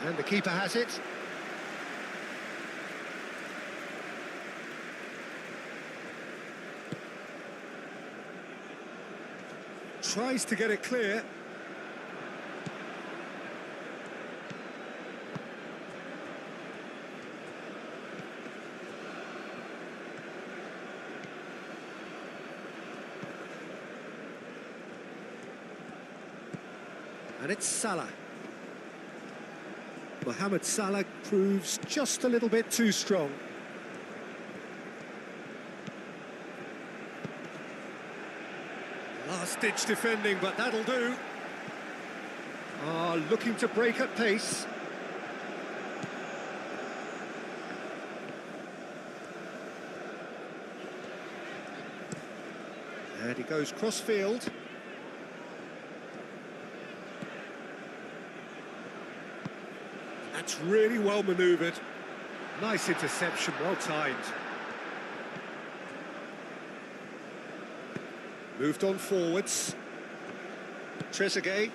And the keeper has it. Tries to get it clear. And it's Salah. Mohamed Salah proves just a little bit too strong. Last-ditch defending, but that'll do. Looking to break at pace. And he goes cross-field. That's really well manoeuvred. Nice interception, well timed. Moved on forwards. Trezeguet.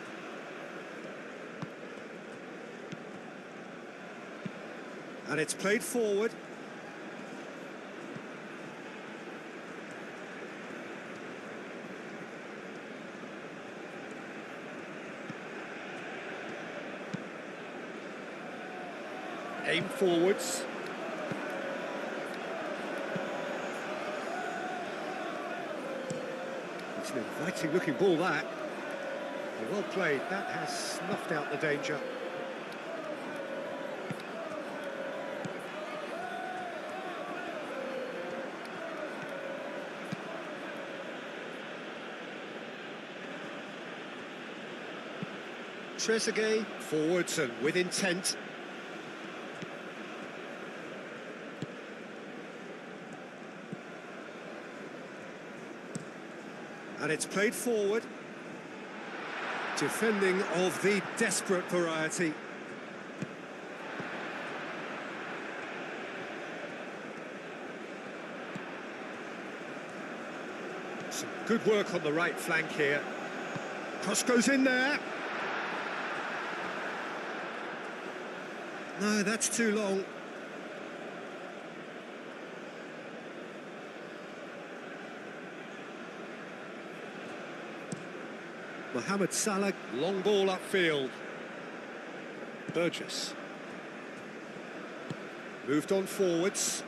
And it's played forward. Aim forwards. It's an inviting looking ball, that. Well played, that has snuffed out the danger. Trezeguet, forwards and with intent. And it's played forward. Defending of the desperate variety. Some good work on the right flank here. Cross goes in there. No, that's too long. Mohamed Salah, long ball upfield. Burgess. Moved on forwards.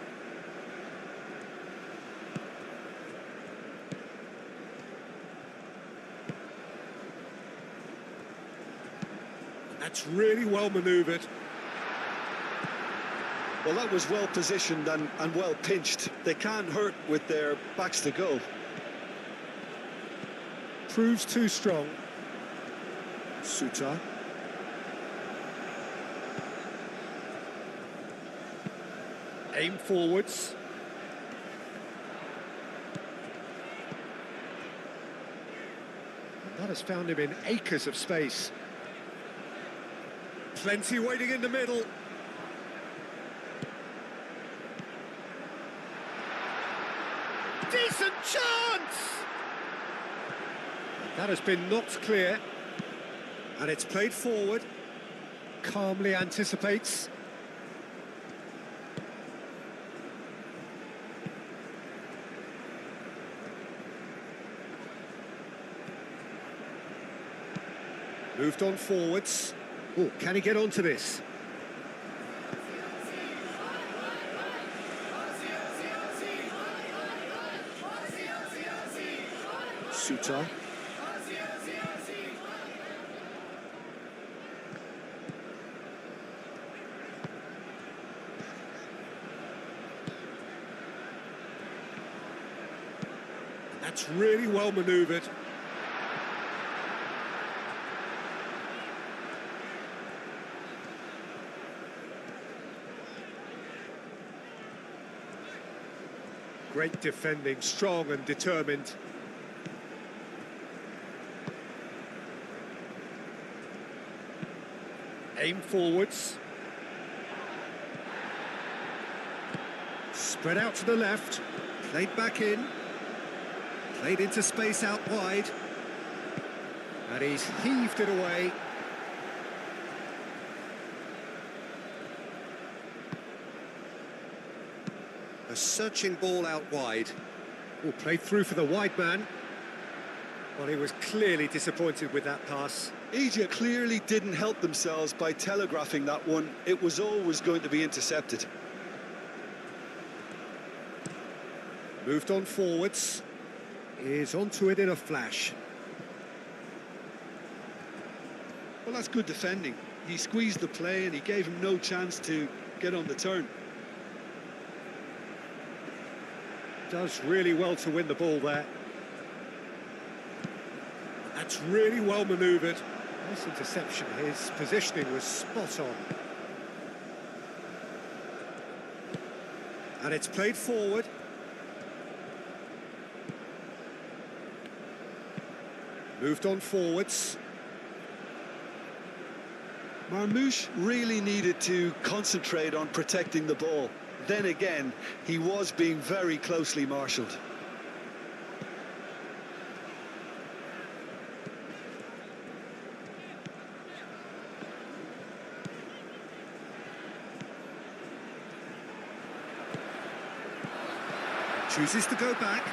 That's really well manoeuvred. Well, that was well positioned and well pinched. They can't hurt with their backs to goal. Proves too strong. Suter. Aim forwards. That has found him in acres of space. Plenty waiting in the middle. Decent chance! That has been knocked clear. And it's played forward. Calmly anticipates. Moved on forwards. Oh, can he get onto this? Suter. That's really well manoeuvred. Great defending, strong and determined. Aim forwards. Spread out to the left. Played back in. Played into space out wide. And he's heaved it away. A searching ball out wide. Oh, played through for the wide man. Well, he was clearly disappointed with that pass. Egypt clearly didn't help themselves by telegraphing that one. It was always going to be intercepted. Moved on forwards. Is onto it in a flash. Well, that's good defending. He squeezed the play and he gave him no chance to get on the turn. Does really well to win the ball there. That's really well manoeuvred. Nice interception. His positioning was spot on. And it's played forward. Moved on forwards. Marmoush really needed to concentrate on protecting the ball. Then again, he was being very closely marshalled. Chooses to go back.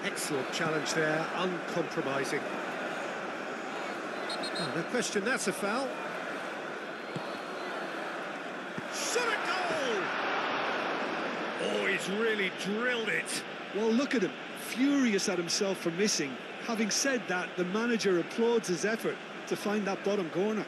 Excellent challenge there, uncompromising. Oh, no question, that's a foul. Shot a goal! Oh, he's really drilled it. Well, look at him, furious at himself for missing. Having said that, the manager applauds his effort to find that bottom corner.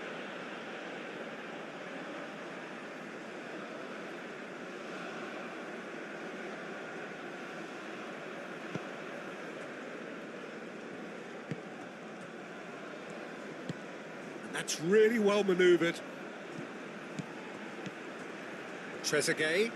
That's really well manoeuvred. Trezeguet.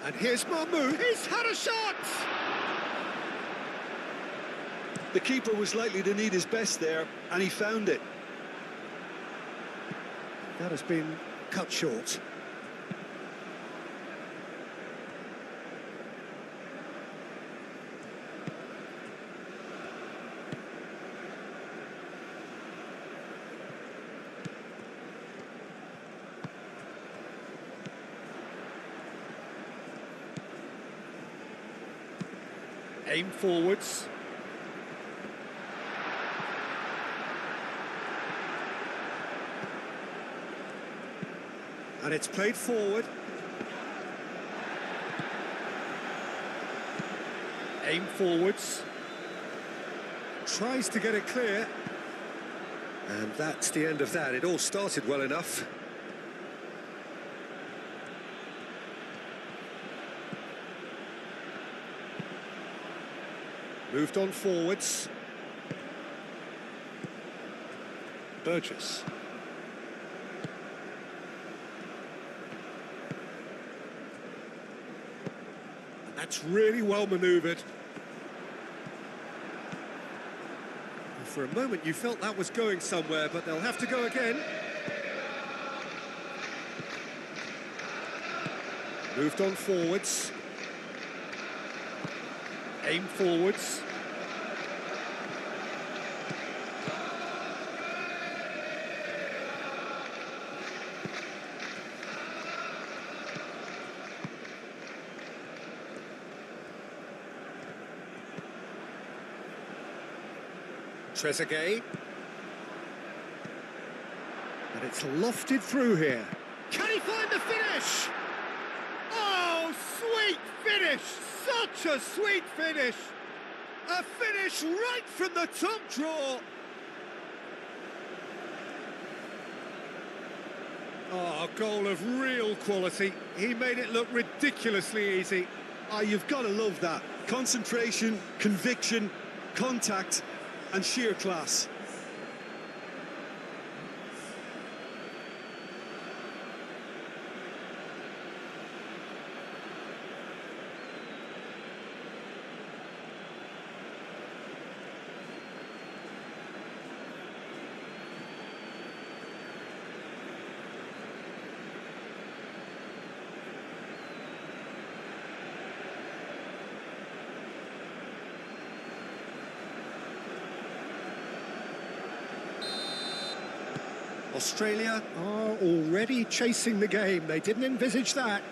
And here's Mahmoud. He's had a shot! The keeper was likely to need his best there, and he found it. That has been cut short. Aim forwards. And it's played forward. Aim forwards. Tries to get it clear. And that's the end of that. It all started well enough. Moved on forwards. Burgess. That's really well manoeuvred. For a moment you felt that was going somewhere, but they'll have to go again. Moved on forwards. Aim forwards. Trezeguet. And it's lofted through here. Can he find the finish? Oh, sweet finish! Such a sweet finish! A finish right from the top draw! Oh, a goal of real quality. He made it look ridiculously easy. Ah, you've got to love that. Concentration, conviction, contact, and sheer class. Australia are already chasing the game. They didn't envisage that.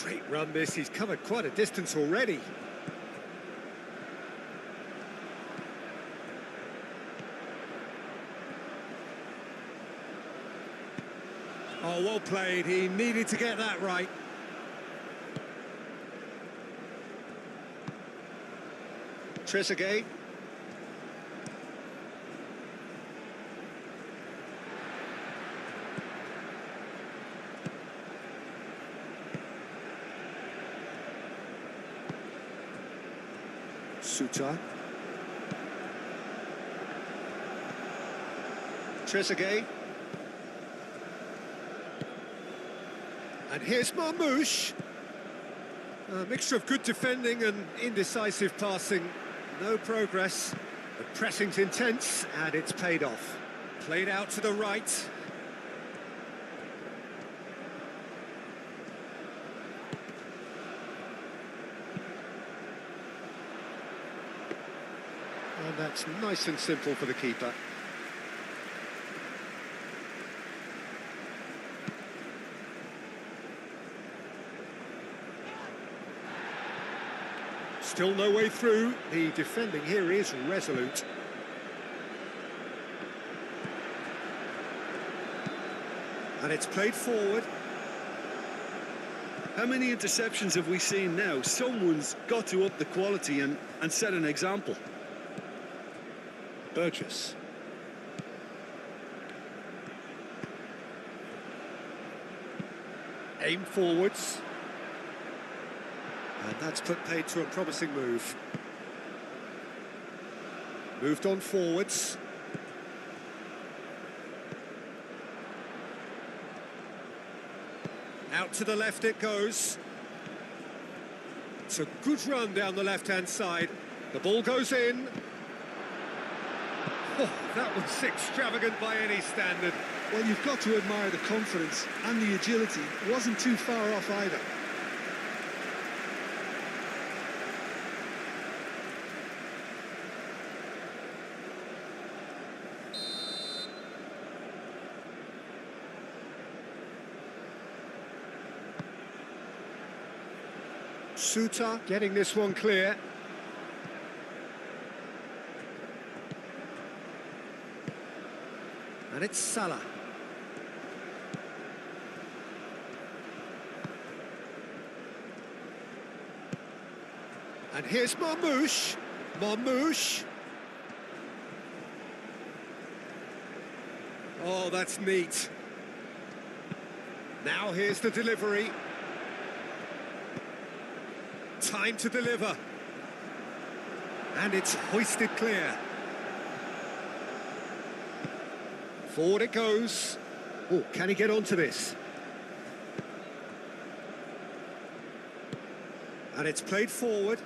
Great run this, he's covered quite a distance already. Oh, well played, he needed to get that right. Trezeguet. Suter. Trezeguet. And here's Marmoush. A mixture of good defending and indecisive passing. No progress. The pressing's intense and it's paid off. Played out to the right. And that's nice and simple for the keeper. Still no way through. The defending here is resolute. And it's played forward. How many interceptions have we seen now? Someone's got to up the quality and set an example. Burgess. Aim forwards. And that's put paid to a promising move. Moved on forwards. Out to the left it goes. It's a good run down the left-hand side. The ball goes in. Oh, that was extravagant by any standard. Well, you've got to admire the confidence and the agility. It wasn't too far off either. Suter getting this one clear. And it's Salah. And here's Marmoush. Marmoush. Oh, that's neat. Now here's the delivery. Time to deliver. And it's hoisted clear. Forward it goes. Oh, can he get onto this? And it's played forward.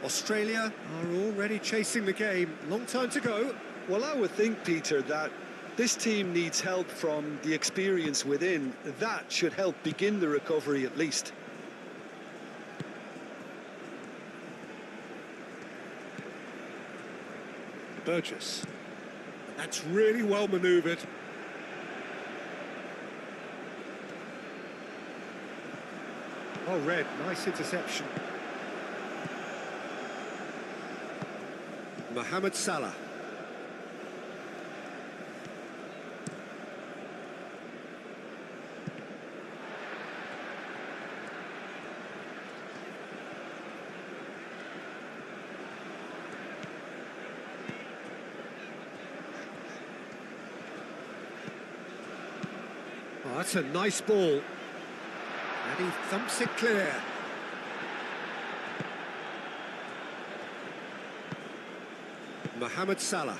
Australia are already chasing the game. Long time to go. Well, I would think, Peter, that this team needs help from the experience within. That should help begin the recovery at least. Burgess. That's really well manoeuvred. Oh, Red, nice interception. Mohamed Salah. Oh, that's a nice ball. And he thumps it clear. Mohamed Salah.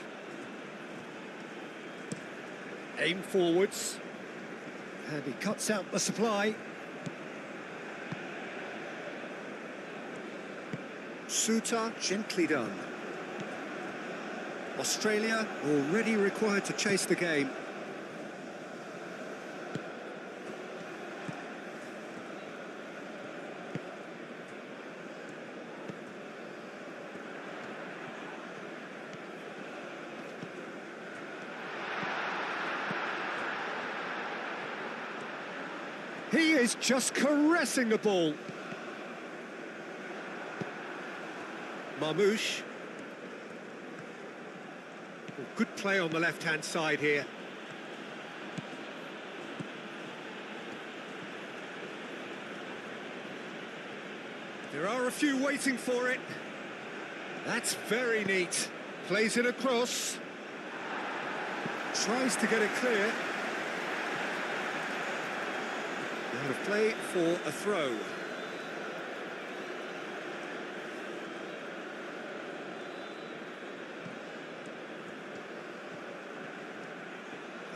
Aim forwards. And he cuts out the supply. Suter, gently done. Australia already required to chase the game. He is just caressing the ball. Marmoush. Well, good play on the left-hand side here. There are a few waiting for it. That's very neat. Plays it across. Tries to get it clear. Out of play for a throw.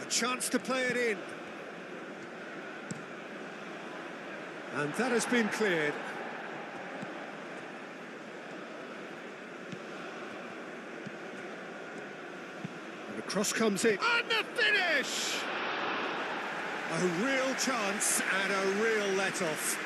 A chance to play it in. And that has been cleared. And the cross comes in. And the finish! A real chance and a real let-off.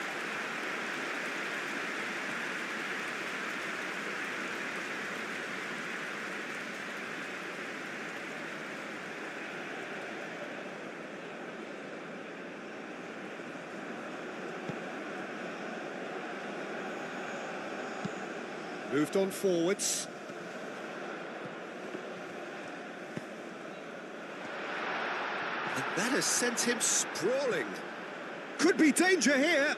Moved on forwards. And that has sent him sprawling. Could be danger here.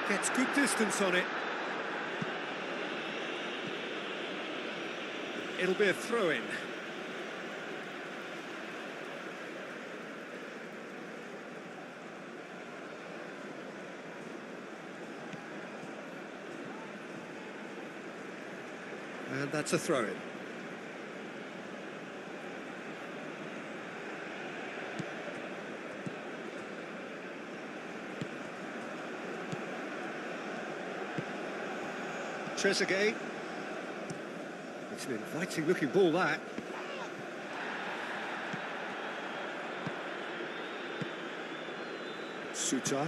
Gets good distance on it. It'll be a throw-in. And that's a throw-in. Trezeguet. It's an inviting-looking ball, that. Suter.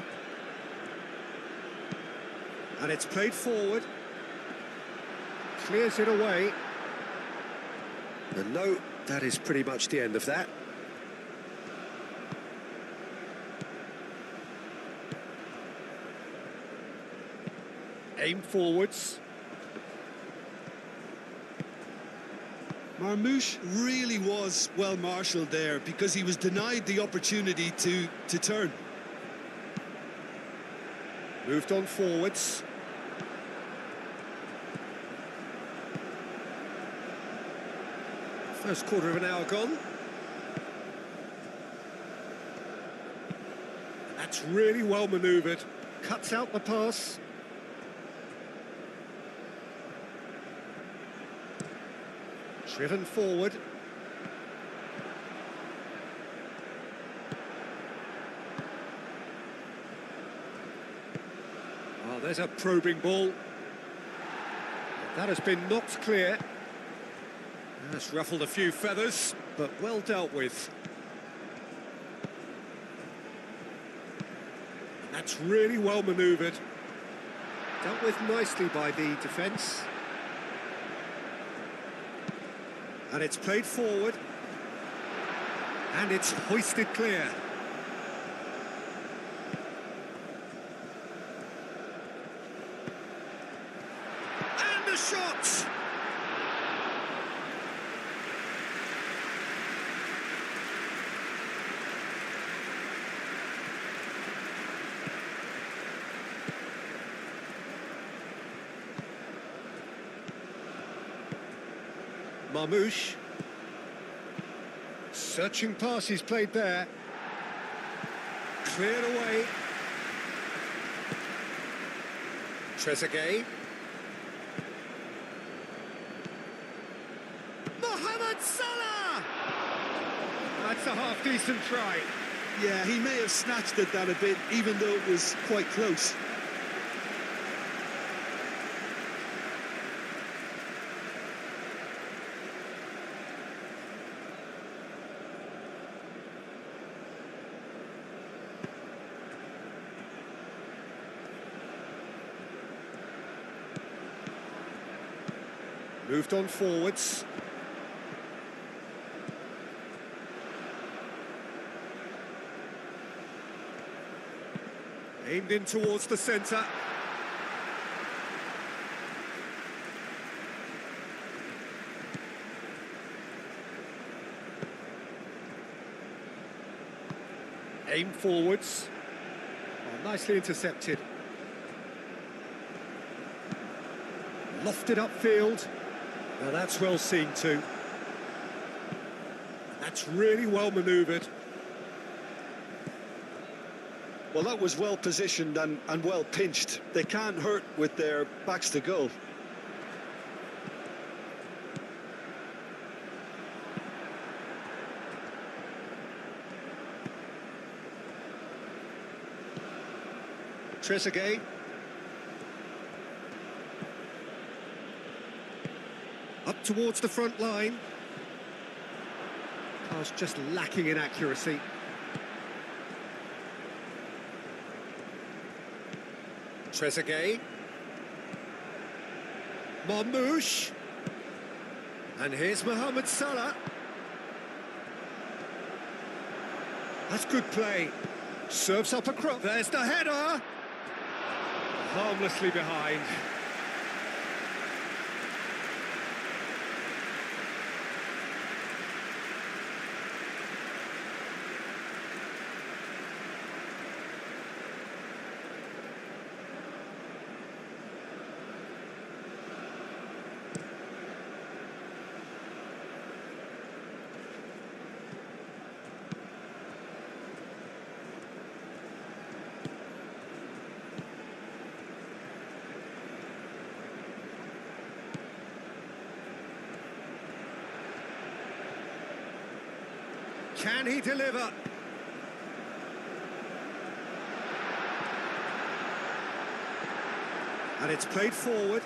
And it's played forward. Clears it away. And no, that is pretty much the end of that. Aim forwards. Marmoush really was well marshalled there because he was denied the opportunity to turn. Moved on forwards. First quarter of an hour gone. That's really well manoeuvred. Cuts out the pass. Driven forward. Oh, there's a probing ball. That has been knocked clear. That's ruffled a few feathers, but well dealt with. And that's really well manoeuvred. Dealt with nicely by the defence. And it's played forward. And it's hoisted clear. And the shot! Marmoush. Searching pass he's played there. Cleared away. Trezeguet. Mohamed Salah! That's a half-decent try. Yeah, he may have snatched at that a bit, even though it was quite close. Moved on forwards. Aimed in towards the centre. Aimed forwards. Oh, nicely intercepted. Lofted upfield. Now that's well seen too. That's really well manoeuvred. Well, that was well positioned and well pinched. They can't hurt with their backs to goal. Trezeguet. Up towards the front line. Pass just lacking in accuracy. Trezeguet. Marmoush. And here's Mohamed Salah. That's good play. Serves up a cross. There's the header. Harmlessly behind. Can he deliver? And it's played forward.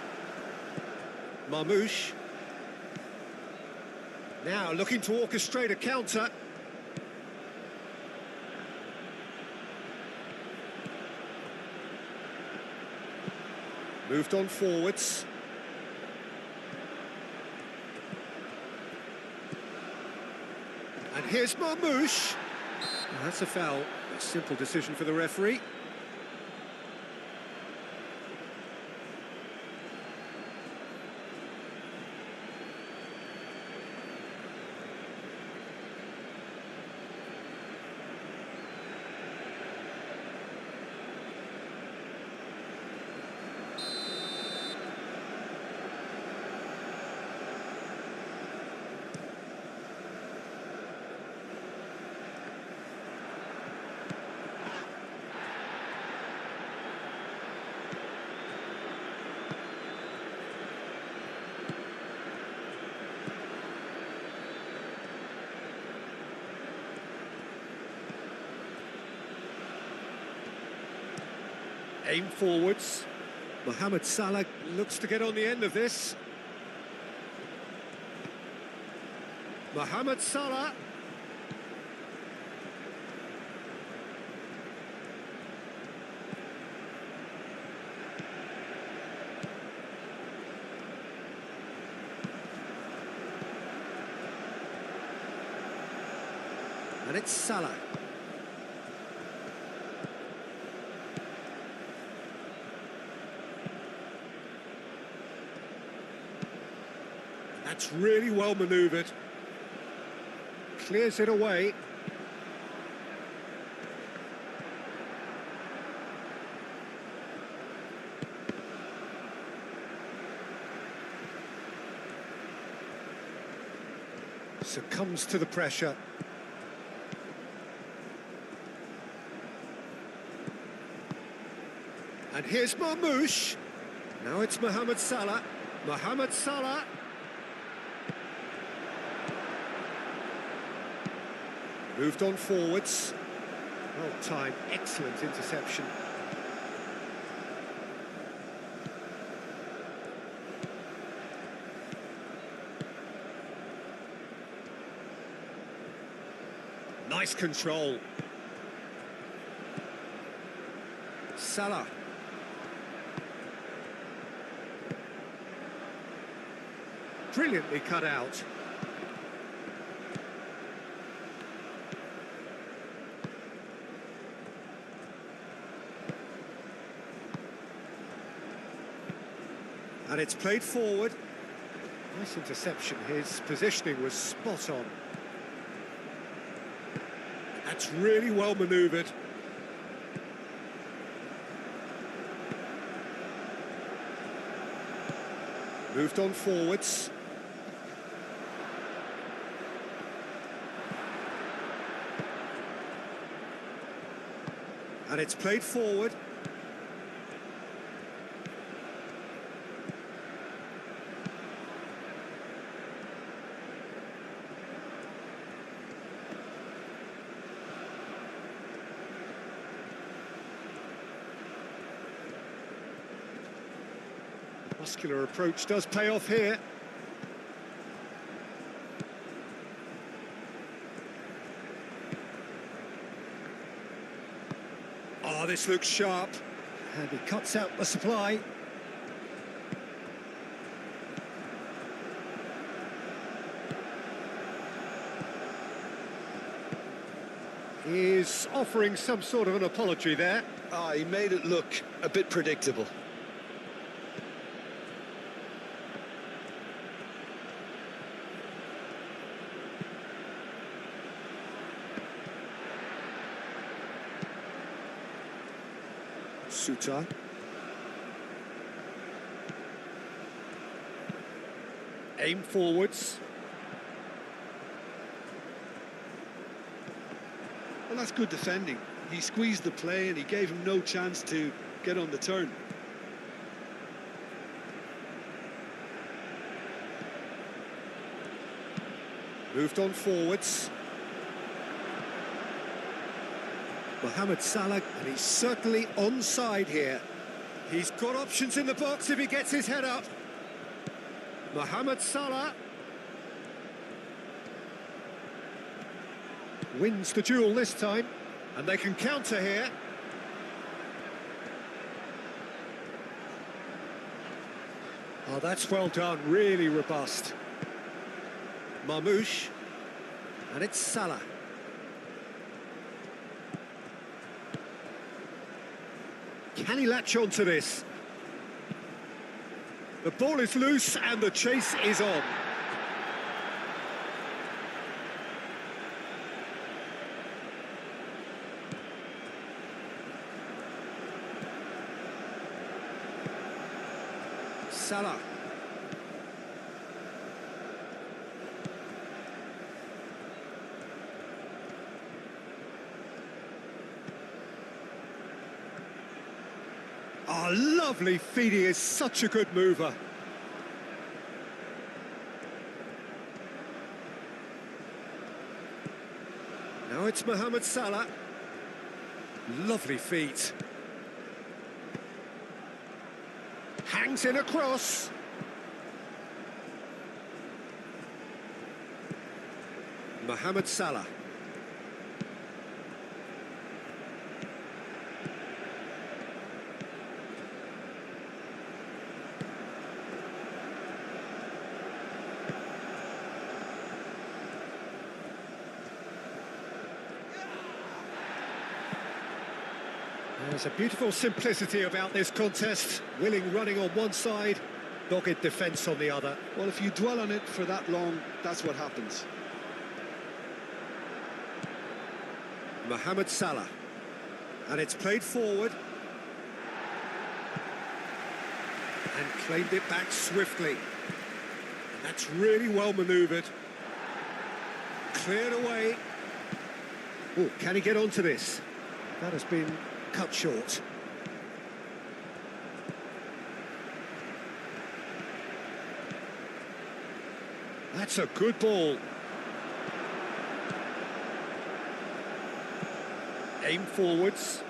Marmoush. Now looking to orchestrate a counter. Moved on forwards. And here's Marmoush. Well, that's a foul. A simple decision for the referee. Aim forwards. Mohamed Salah looks to get on the end of this. Mohamed Salah. And it's Salah. That's really well manoeuvred. Clears it away. Succumbs to the pressure. And here's Marmoush. Now it's Mohamed Salah. Mohamed Salah. Moved on forwards. Well timed, excellent interception. Nice control. Salah. Brilliantly cut out. And it's played forward. Nice interception. His positioning was spot on. That's really well manoeuvred. Moved on forwards. And it's played forward. Muscular approach does pay off here. Oh, this looks sharp. And he cuts out the supply. He's offering some sort of an apology there. He made it look a bit predictable. Suter. Aim forwards. Well, that's good defending. He squeezed the play and he gave him no chance to get on the turn. Moved on forwards. Mohamed Salah, and he's certainly onside here. He's got options in the box if he gets his head up. Mohamed Salah wins the duel this time, and they can counter here. Oh, that's well done, really robust. Marmoush, and it's Salah. Can he latch on to this? The ball is loose and the chase is on. Salah. Oh, lovely feed. He is such a good mover. Now it's Mohamed Salah. Lovely feet. Hangs in across. Mohamed Salah. There's a beautiful simplicity about this contest. Willing running on one side, dogged defence on the other. Well, if you dwell on it for that long, that's what happens. Mohamed Salah. And it's played forward. And claimed it back swiftly. And that's really well manoeuvred. Cleared away. Oh, can he get onto this? That has been cut short. That's a good ball. Aim forwards.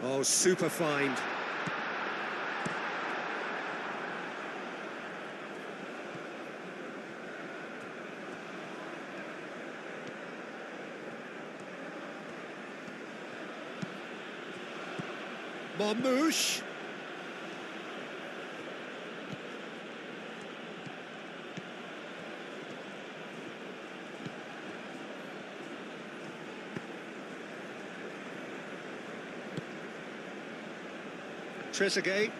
Oh, super find. Marmoush. Trezeguet.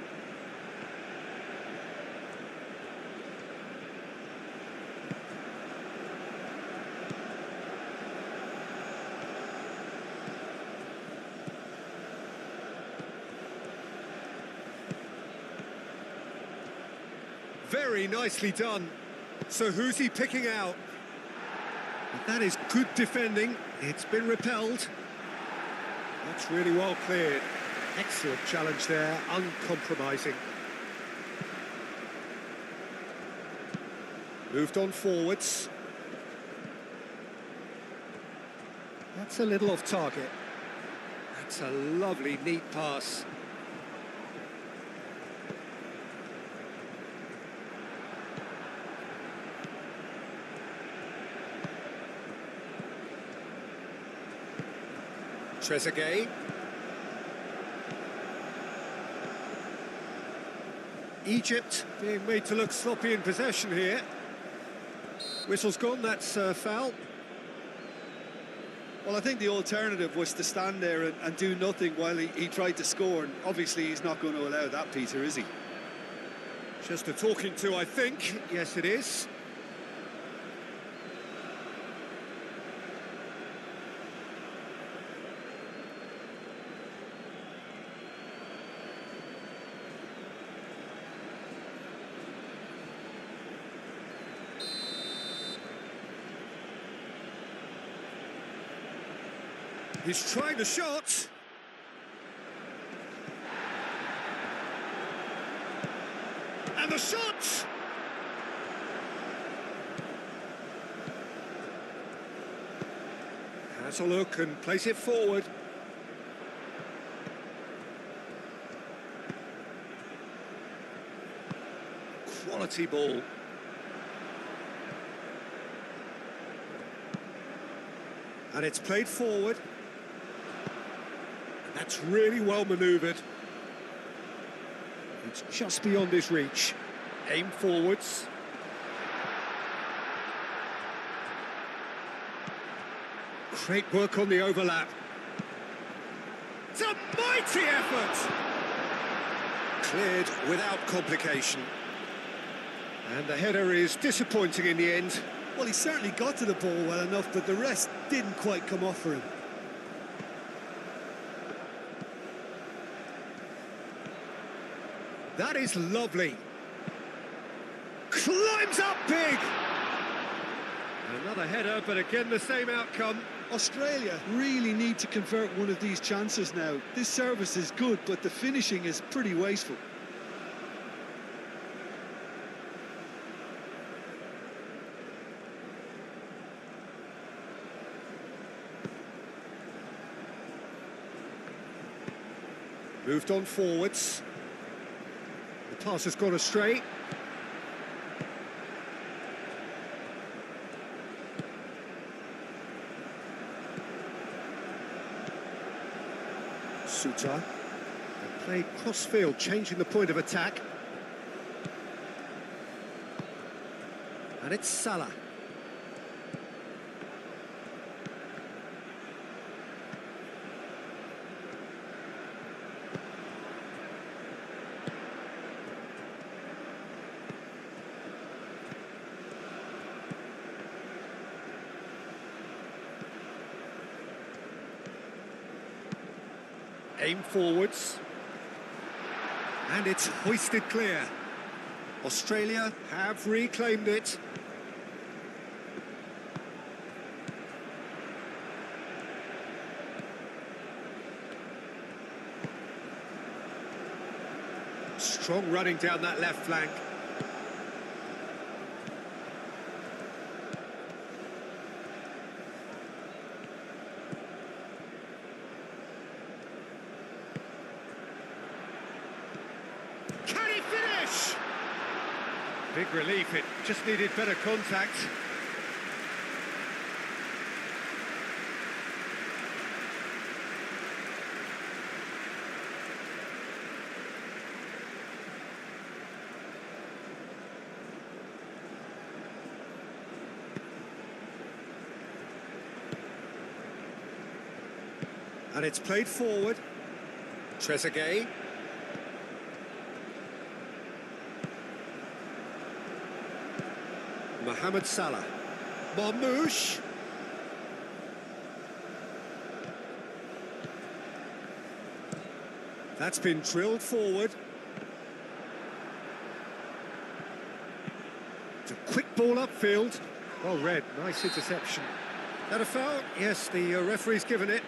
Very nicely done. So who's he picking out? But that is good defending. It's been repelled. That's really well cleared. Excellent challenge there, uncompromising. Moved on forwards. That's a little off target. That's a lovely, neat pass. Trezeguet. Egypt being made to look sloppy in possession here. Whistle's gone, that's foul. Well, I think the alternative was to stand there and do nothing while he tried to score, and obviously he's not going to allow that, Peter, is he? Just a talking to, I think. Yes, it is. He's trying the shot. And the shot! Has a look and place it forward. Quality ball. And it's played forward. That's really well manoeuvred. It's just beyond his reach. Aim forwards. Great work on the overlap. It's a mighty effort! Cleared without complication. And the header is disappointing in the end. Well, he certainly got to the ball well enough, but the rest didn't quite come off for him. That is lovely. Climbs up big. Another header, but again the same outcome. Australia really need to convert one of these chances now. This service is good, but the finishing is pretty wasteful. Moved on forwards. The pass has gone astray. Suter. And played cross-field, changing the point of attack. And it's Salah. Aim forwards. And it's hoisted clear. Australia have reclaimed it. Strong running down that left flank. Big relief, it just needed better contact. And it's played forward. Trezeguet. Mohamed Salah. Marmoush. That's been drilled forward. It's a quick ball upfield. Well read, nice interception. That a foul? Yes, the referee's given it.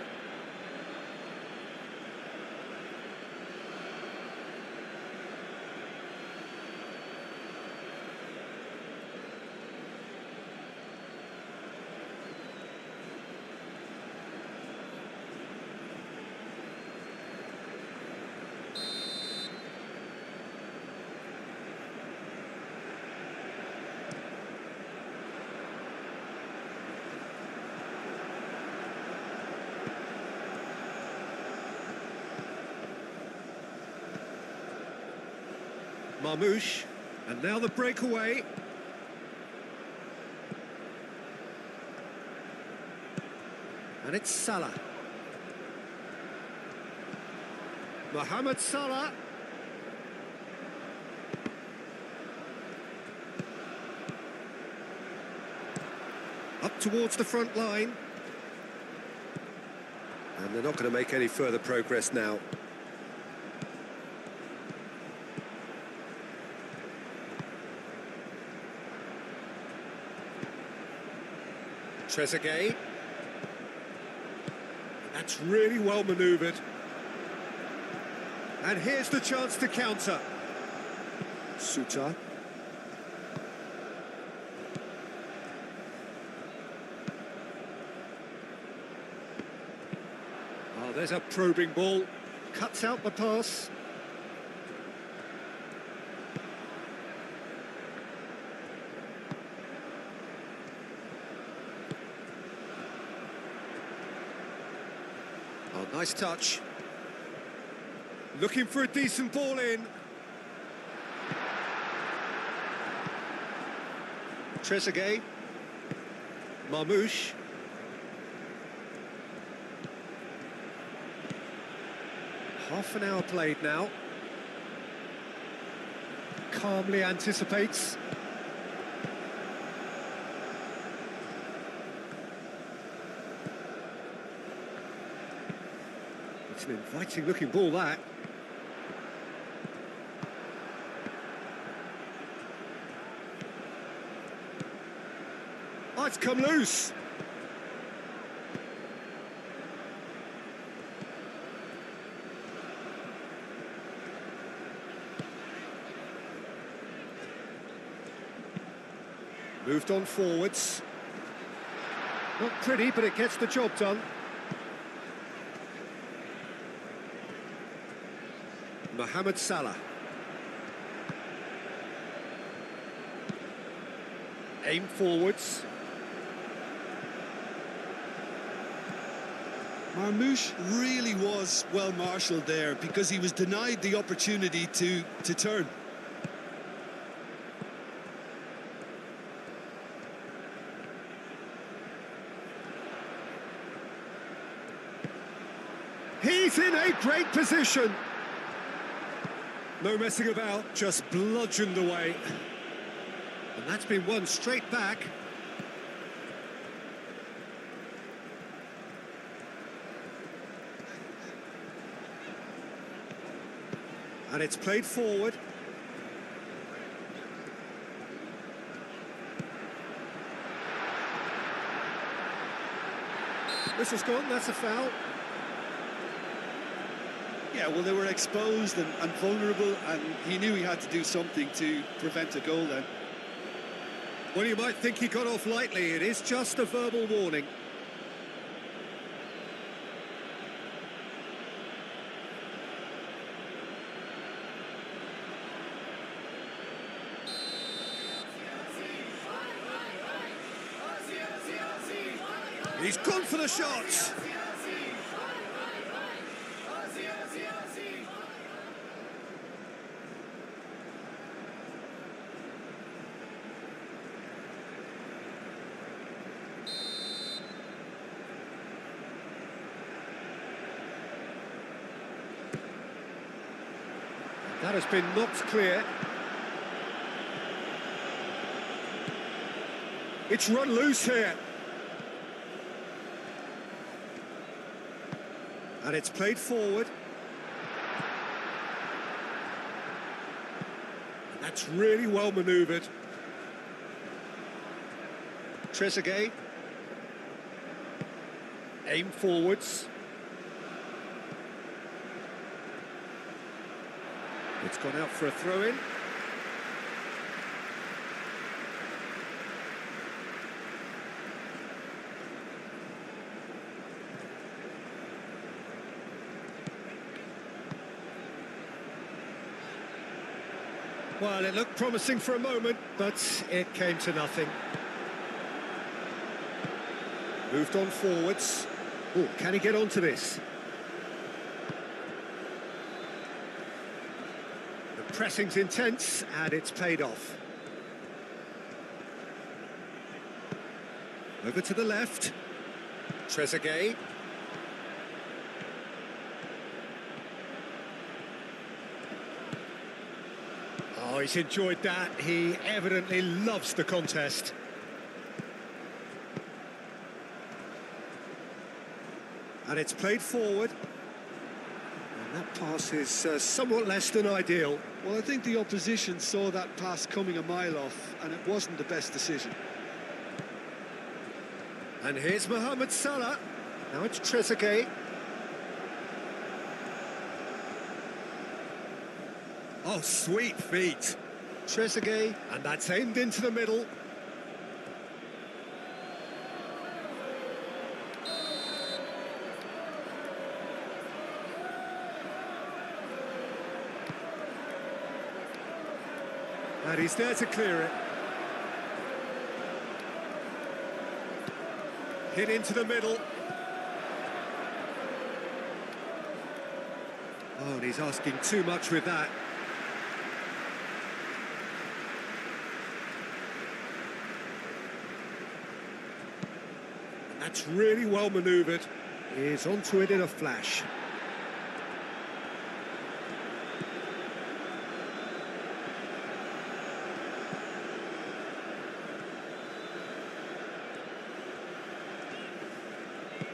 Marmoush, and now the breakaway. And it's Salah. Mohamed Salah. Up towards the front line. And they're not going to make any further progress now. Trezeguet. That's really well manoeuvred. And here's the chance to counter. Suta. Oh, there's a probing ball. Cuts out the pass. Oh, nice touch. Looking for a decent ball in. Trezeguet. Marmoush. Half an hour played now. Calmly anticipates. It's an inviting looking ball, that. Oh, it's come loose. Moved on forwards. Not pretty, but it gets the job done. Mohamed Salah. Aim forwards. Marmoush really was well marshalled there because he was denied the opportunity to turn. He's in a great position. No messing about, just bludgeoned away. And that's been won straight back. And it's played forward. Whistle's gone, that's a foul. Yeah, well, they were exposed and vulnerable, and he knew he had to do something to prevent a goal then. Well, you might think he got off lightly. It is just a verbal warning. He's gone for the shot. That has been knocked clear. It's run loose here. And it's played forward. And that's really well manoeuvred. Trezeguet. Aim forwards. It's gone out for a throw-in. Well, it looked promising for a moment, but it came to nothing. Moved on forwards. Oh, can he get onto this? The pressing's intense, and it's paid off. Over to the left. Trezeguet. Oh, he's enjoyed that. He evidently loves the contest. And it's played forward. And that pass is somewhat less than ideal. Well, I think the opposition saw that pass coming a mile off, and it wasn't the best decision. And here's Mohamed Salah. Now it's Trezeguet. Oh, sweet feet. Trezeguet, and that's aimed into the middle. And he's there to clear it. Hit into the middle. Oh, and he's asking too much with that. And that's really well manoeuvred. He's onto it in a flash.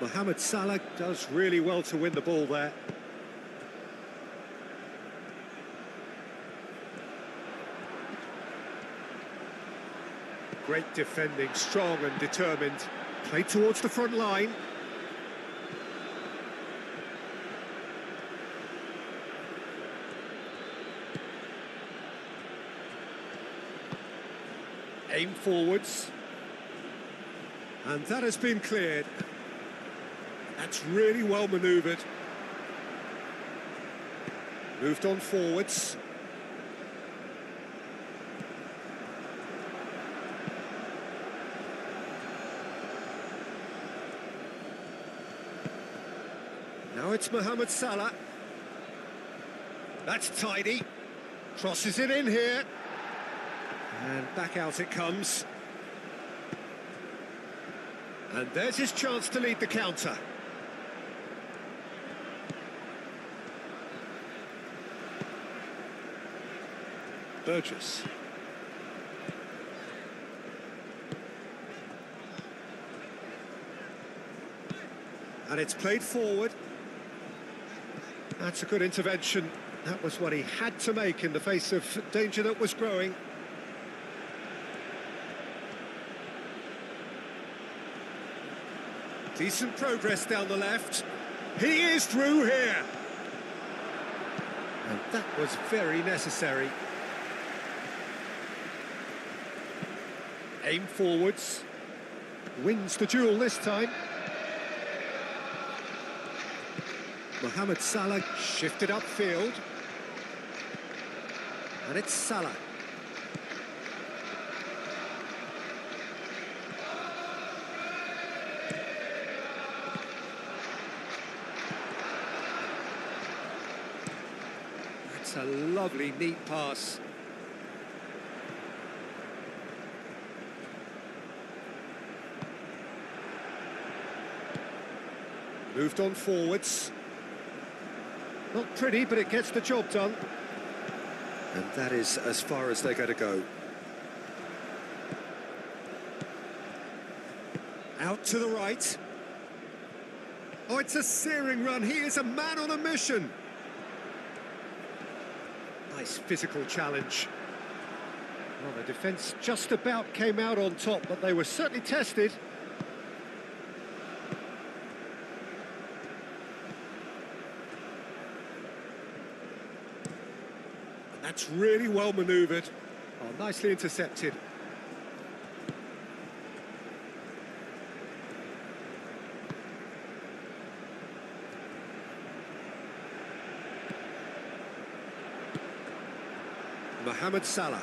Mohamed Salah does really well to win the ball there. Great defending, strong and determined. Played towards the front line. Aim forwards. And that has been cleared. That's really well manoeuvred. Moved on forwards. Now it's Mohamed Salah. That's tidy. Crosses it in here. And back out it comes. And there's his chance to lead the counter. Burgess. And it's played forward. That's a good intervention. That was what he had to make in the face of danger that was growing. Decent progress down the left. He is through here. And that was very necessary. Aim forwards. Wins the duel this time. Mohamed Salah shifted upfield. And it's Salah. That's a lovely, neat pass. Moved on forwards. Not pretty, but it gets the job done. And that is as far as they're going to go. Out to the right. Oh, it's a searing run. He is a man on a mission. Nice physical challenge. Well, the defence just about came out on top, but they were certainly tested. And that's really well manoeuvred. Oh, nicely intercepted. Mohamed Salah.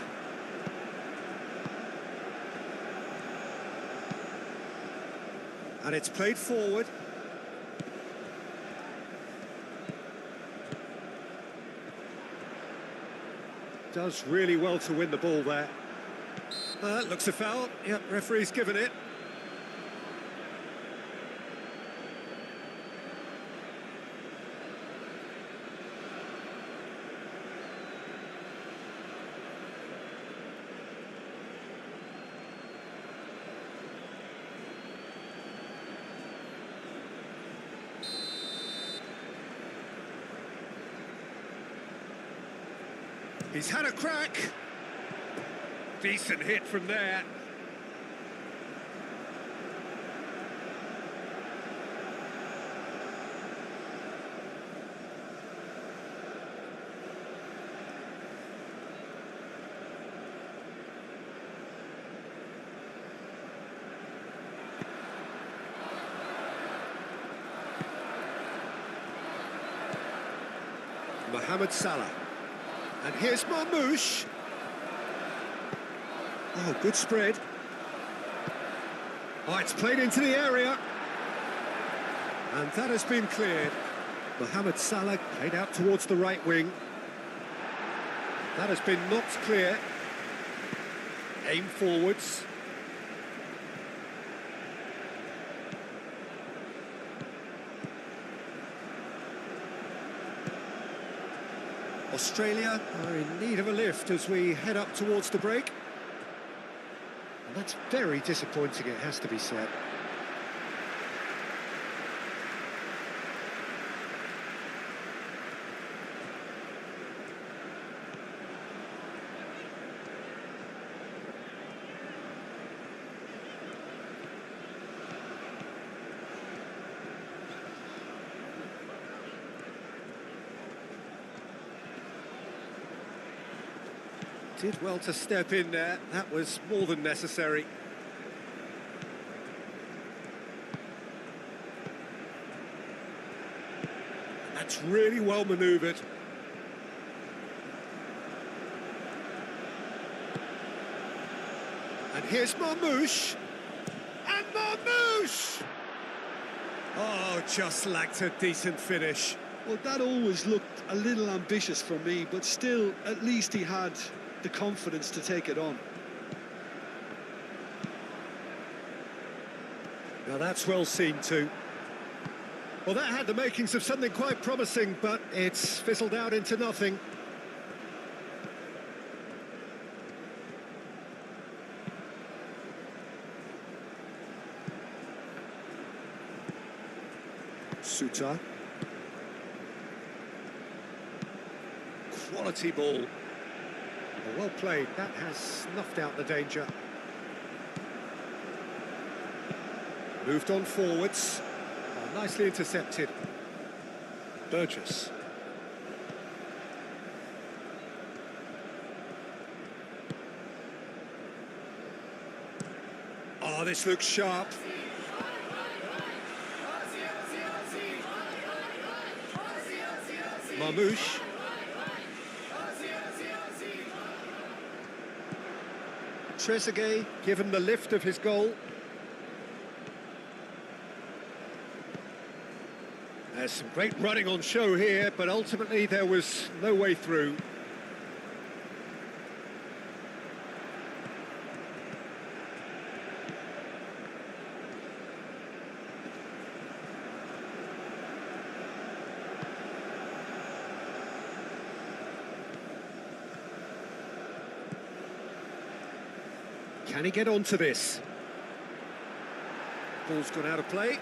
And it's played forward. Does really well to win the ball there. Looks a foul. Yep, referee's given it. He's had a crack. Decent hit from there. Mohamed Salah. And here's Marmoush. Oh, good spread. Oh, it's played into the area. And that has been cleared. Mohamed Salah played out towards the right wing. That has been knocked clear. Aim forwards. Australia are in need of a lift as we head up towards the break. And that's very disappointing, it has to be said. Did well to step in there. That was more than necessary. That's really well manoeuvred. And here's Marmoush. And Marmoush! Oh, just lacked a decent finish. Well, that always looked a little ambitious for me, but still, at least he had the confidence to take it on. Now that's well seen too. Well, that had the makings of something quite promising, but it's fizzled out into nothing. Suter. Quality ball. Well played, that has snuffed out the danger. Moved on forwards. Oh, nicely intercepted. Burgess. Oh, this looks sharp. Marmoush. Trezeguet given the lift of his goal. There's some great running on show here, but ultimately there was no way through. Can he get onto this? Ball's gone out of play.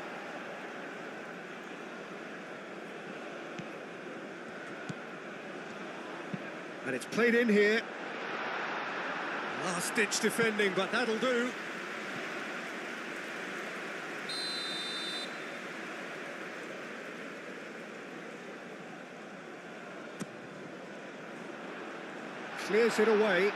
And it's played in here. Last-ditch defending, but that'll do. Clears it away.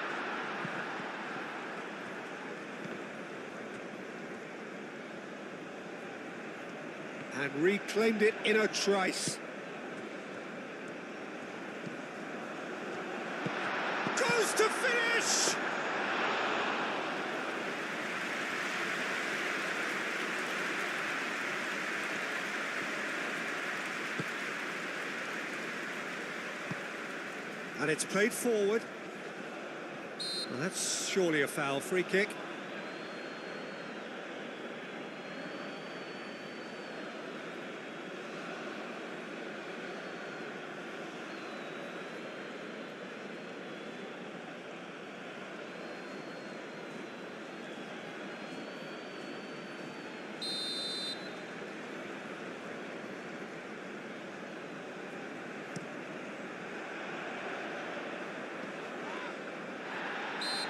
And reclaimed it in a trice. Goes to finish! And it's played forward. Well, that's surely a foul. Free kick.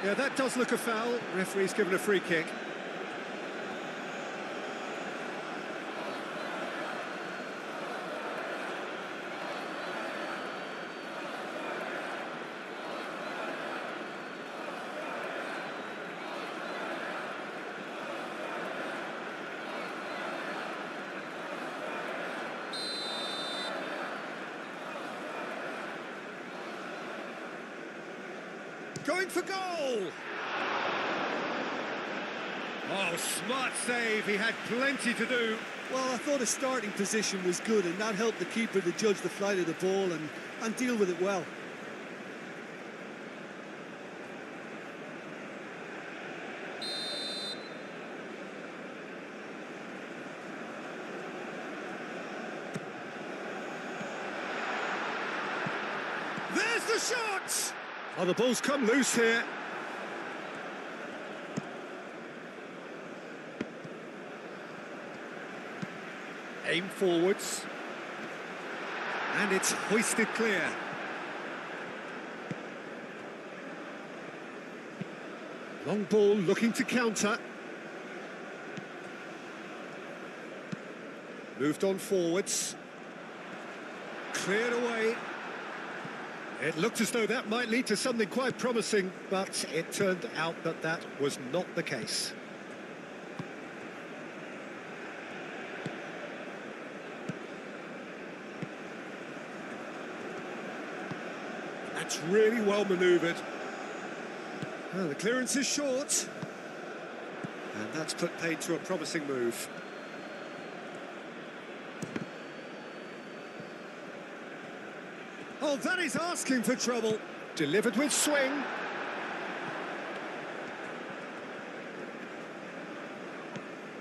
Yeah, that does look a foul. Referee's given a free kick. Going for goal! Oh, smart save, he had plenty to do. Well, I thought his starting position was good, and that helped the keeper to judge the flight of the ball and deal with it well. There's the shot! Oh, the ball's come loose here. Aim forwards. And it's hoisted clear. Long ball looking to counter. Moved on forwards. Cleared away. It looked as though that might lead to something quite promising, but it turned out that that was not the case. That's really well manoeuvred. Well, the clearance is short. And that's put paid to a promising move. Oh, that is asking for trouble. Delivered with swing.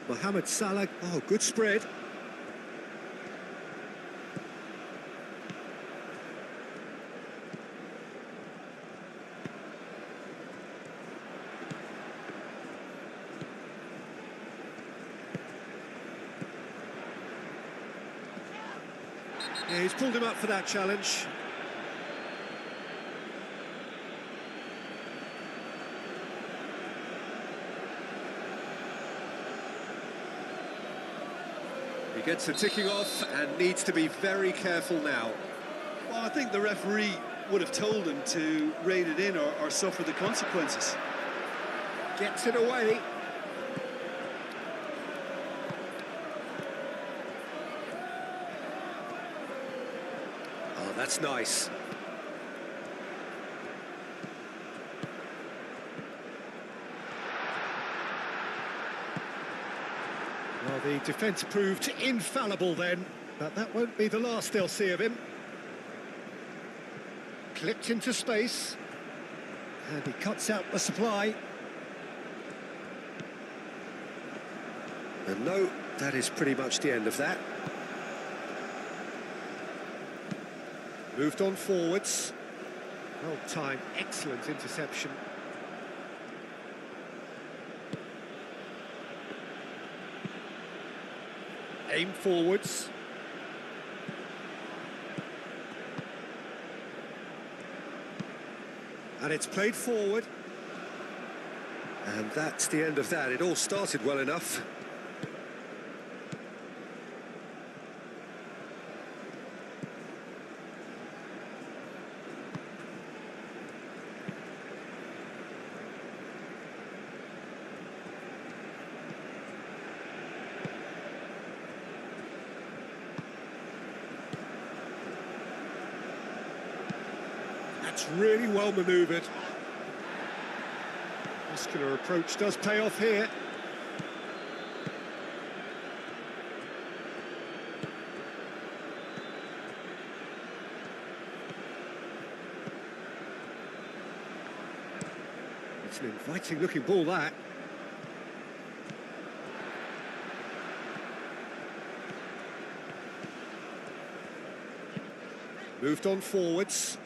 Mohamed Salah. Oh, good spread. Yeah, he's pulled him up for that challenge. He gets the ticking off and needs to be very careful now. Well, I think the referee would have told him to rein it in or suffer the consequences. Gets it away. Oh, that's nice. Well, the defence proved infallible then, but that won't be the last they'll see of him. Clipped into space, and he cuts out the supply. And no, that is pretty much the end of that. Moved on forwards. Well timed, excellent interception. Aim forwards. And it's played forward. And that's the end of that. It all started well enough. That's really well manoeuvred. Muscular approach does pay off here. It's an inviting looking ball, that. Moved on forwards.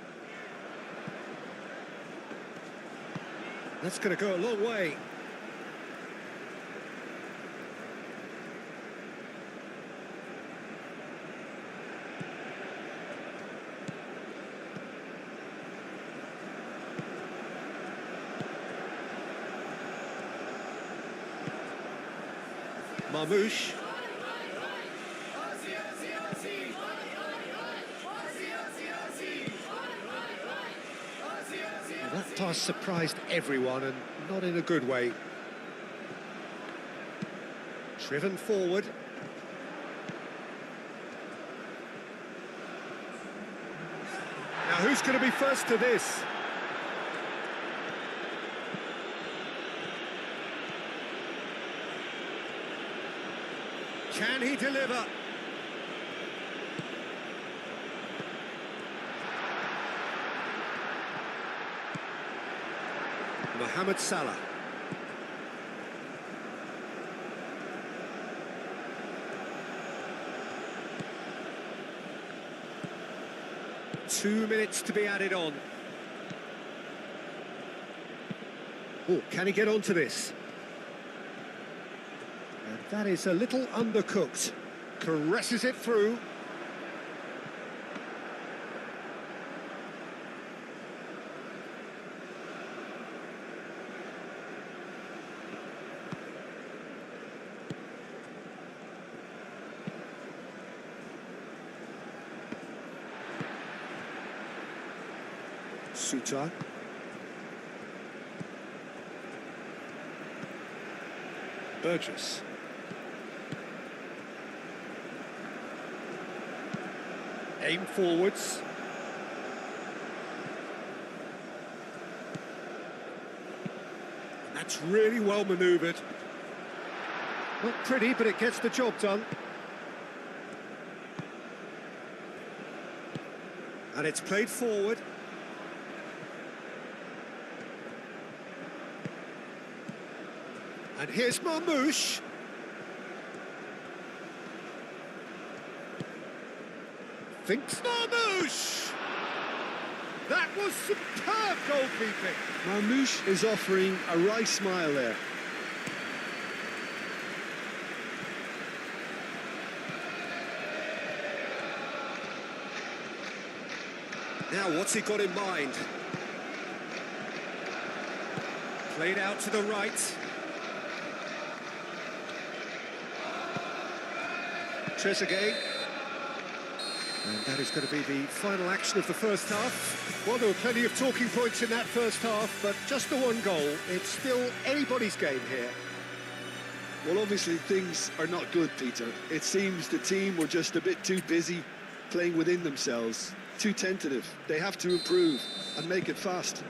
That's going to go a long way. Marmouche. That pass surprised everyone, and not in a good way. Driven forward. Now who's going to be first to this? Can he deliver? Mohamed Salah. Two minutes to be added on. Oh, can he get onto this? And that is a little undercooked. Caresses it through. Suta. Burgess. Aim forwards. And that's really well manoeuvred. Not pretty, but it gets the job done. And it's played forward. And here's Marmouche. Thinks Marmouche! That was superb goalkeeping. Marmouche is offering a wry smile there. Now, what's he got in mind? Played out to the right. Trezeguet. And that is going to be the final action of the first half. Well, there were plenty of talking points in that first half, but just the one goal. It's still anybody's game here. Well, obviously things are not good, Peter. It seems the team were just a bit too busy playing within themselves, too tentative. They have to improve and make it fast.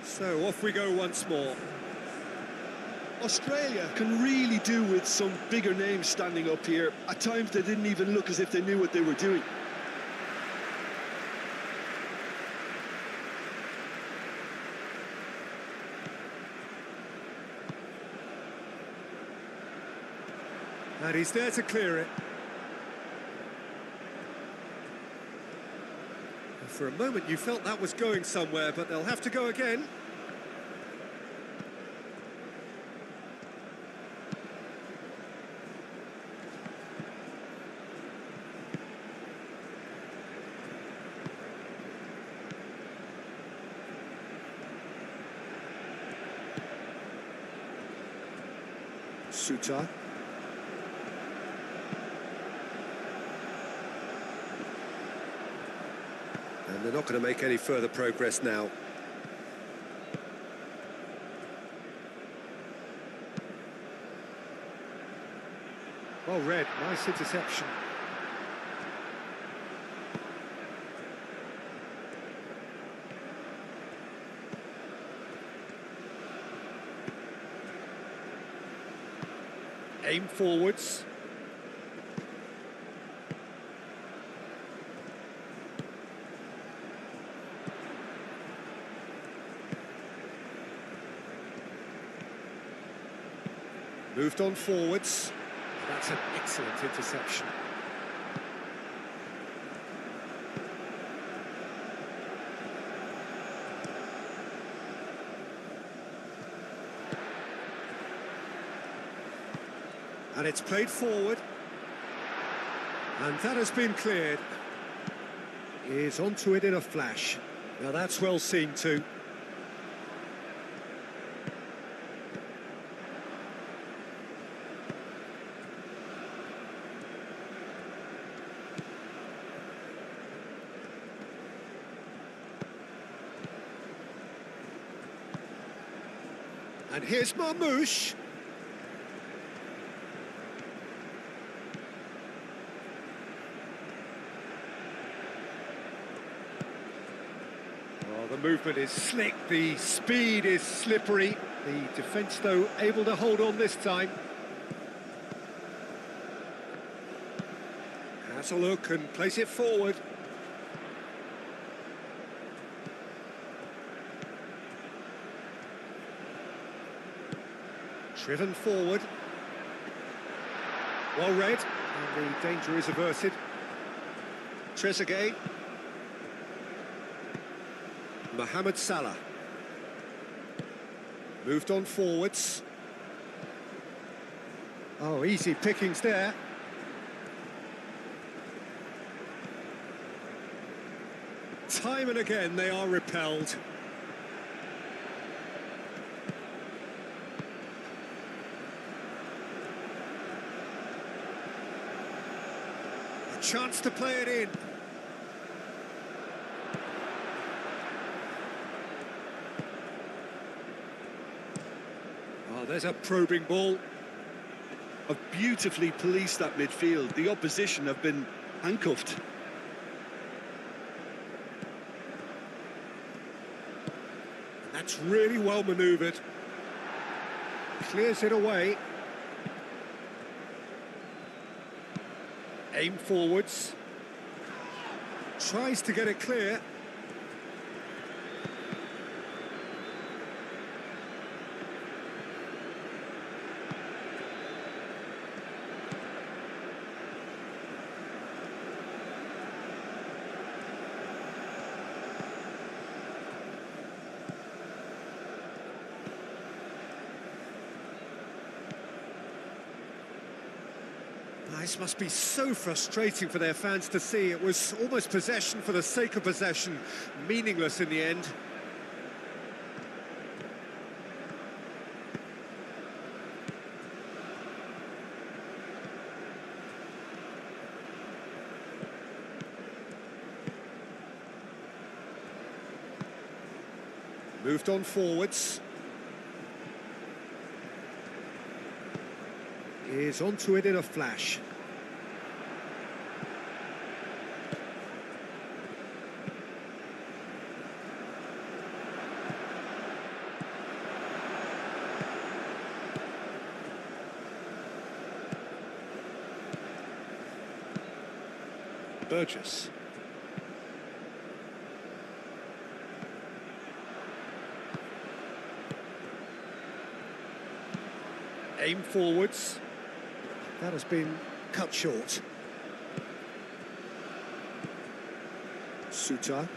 So off we go once more. Australia can really do with some bigger names standing up here. At times they didn't even look as if they knew what they were doing. And he's there to clear it. And for a moment you felt that was going somewhere, but they'll have to go again. Suter. And they're not going to make any further progress now. Well read, nice interception. Aim forwards. Moved on forwards. That's an excellent interception. And it's played forward. And that has been cleared. Is onto it in a flash. Now that's well seen too. And here's Marmouche. Oh, the movement is slick, the speed is slippery. The defence, though, able to hold on this time. Has a look and place it forward. Driven forward. Well read, and the danger is averted. Trezeguet. Mohamed Salah. Moved on forwards. Oh, easy pickings there. Time and again they are repelled. Chance to play it in. Oh, there's a probing ball. Have beautifully policed that midfield. The opposition have been handcuffed. That's really well manoeuvred. Clears it away. Aim forwards. Tries to get it clear. This must be so frustrating for their fans to see. It was almost possession for the sake of possession, meaningless in the end. Moved on forwards. Is onto it in a flash. Burgess. Aim forwards. That has been cut short. Suter.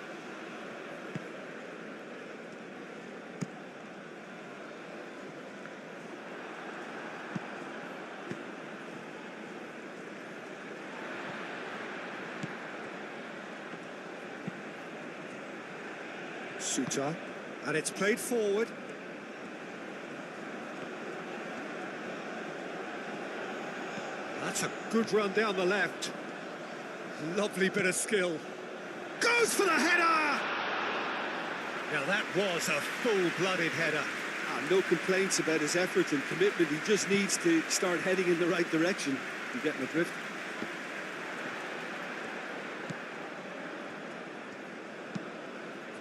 Suter, and it's played forward. That's a good run down the left. Lovely bit of skill. Goes for the header! Now that was a full-blooded header. No complaints about his effort and commitment. He just needs to start heading in the right direction. You get my drift.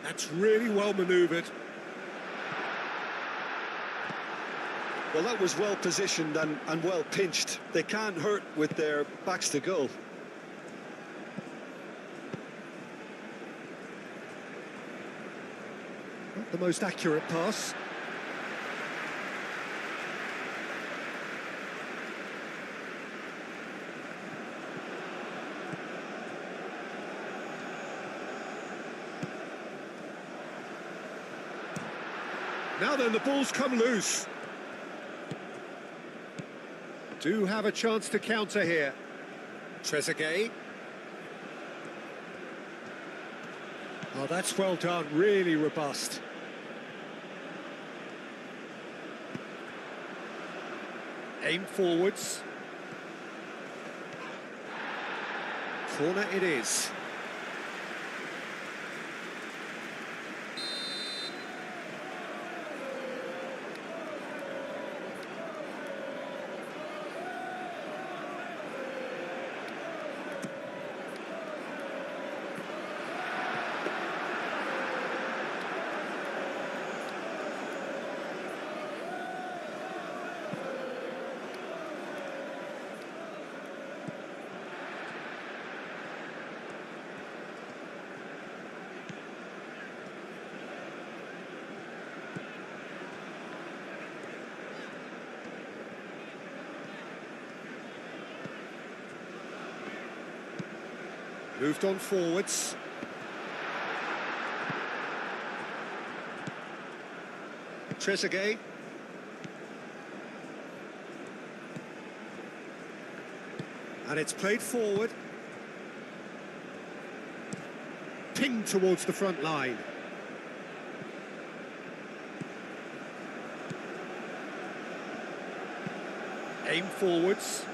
That's really well manoeuvred. Well, that was well positioned and well pinched. They can't hurt with their backs to goal. Not the most accurate pass. Now then, the ball's come loose. Do have a chance to counter here. Trezeguet. Oh, that's well done, really robust. Aim forwards. Corner it is. Moved on forwards. Trezeguet. And it's played forward. Pinged towards the front line. Aim forwards.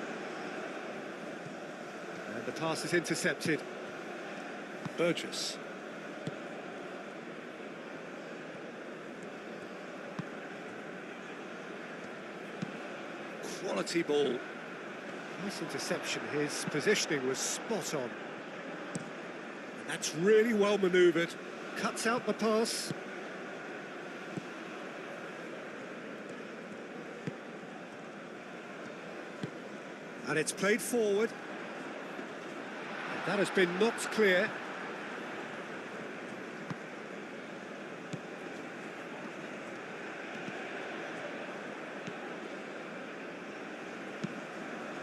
And the pass is intercepted. Burgess. Quality ball. Nice interception. His positioning was spot on. And that's really well manoeuvred. Cuts out the pass. And it's played forward. That has been knocked clear.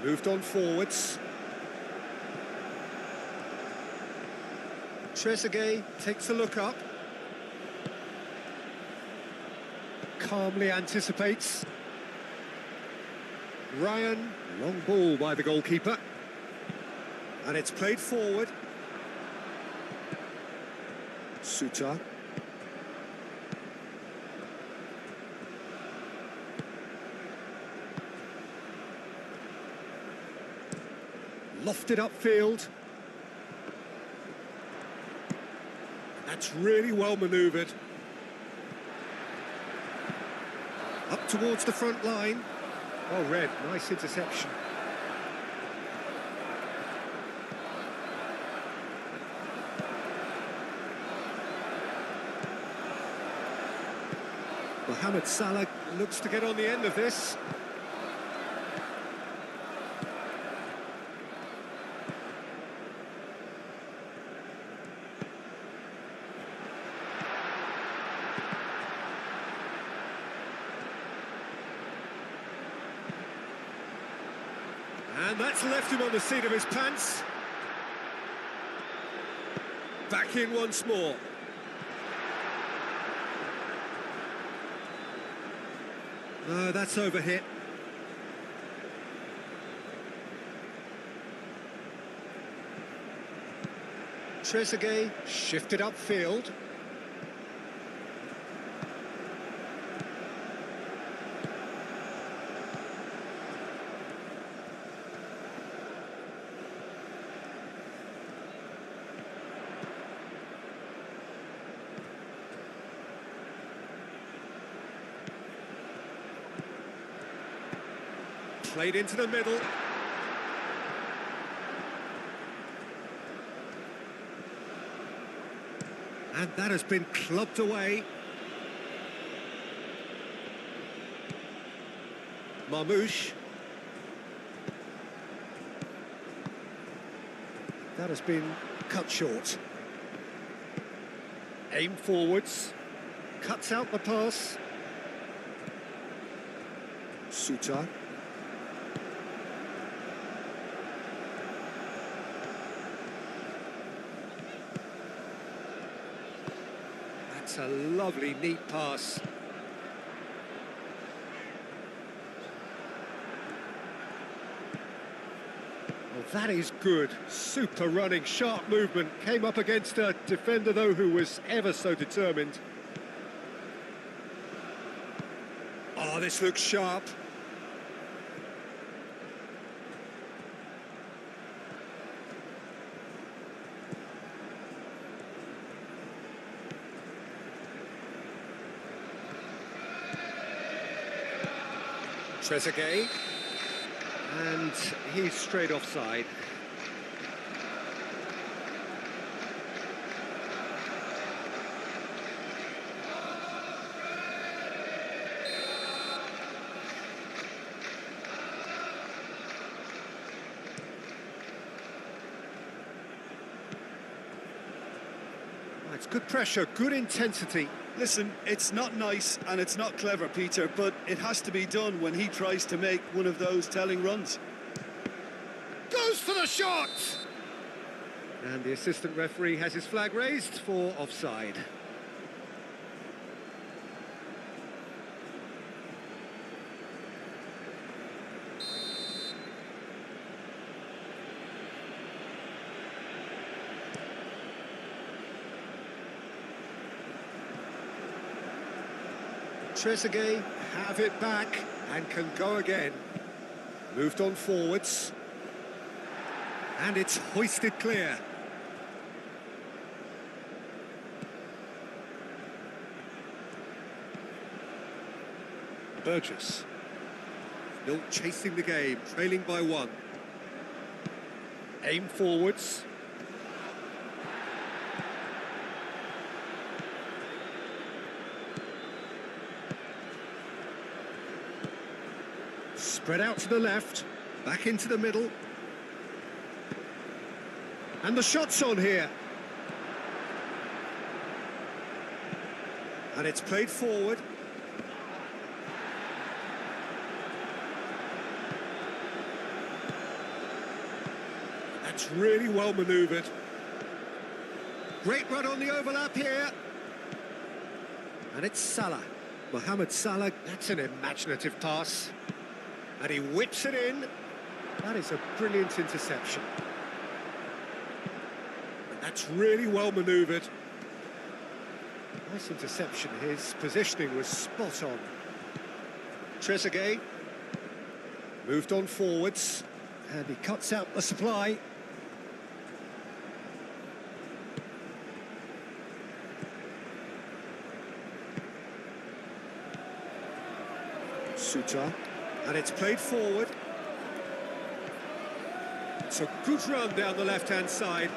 Moved on forwards. Trezeguet takes a look up. Calmly anticipates. Ryan, long ball by the goalkeeper. And it's played forward. Suter. Lofted upfield. That's really well manoeuvred. Up towards the front line. Oh, Red, nice interception. Mohamed Salah looks to get on the end of this. And that's left him on the seat of his pants. Back in once more. No, that's overhit. Trezeguet shifted upfield. Played into the middle. And that has been clubbed away. Marmouche. That has been cut short. Aim forwards. Cuts out the pass. Suta. That's a lovely, neat pass. Well, that is good. Super running, sharp movement. Came up against a defender, though, who was ever so determined. Oh, this looks sharp. Trezeguet, and he's straight offside. It's good pressure, good intensity. Listen, it's not nice and it's not clever, Peter, but it has to be done when he tries to make one of those telling runs. Goes for the shot! And the assistant referee has his flag raised for offside. Trezeguet have it back and can go again. Moved on forwards. And it's hoisted clear. Burgess. Still chasing the game, trailing by 1. Aim forwards. Spread out to the left, back into the middle. And the shot's on here. And it's played forward. That's really well manoeuvred. Great run on the overlap here. And it's Salah. Mohamed Salah, that's an imaginative pass. And he whips it in. That is a brilliant interception. And that's really well manoeuvred. Nice interception. His positioning was spot on. Trezeguet. Moved on forwards. And he cuts out the supply. Suta. And it's played forward. It's a good run down the left-hand side.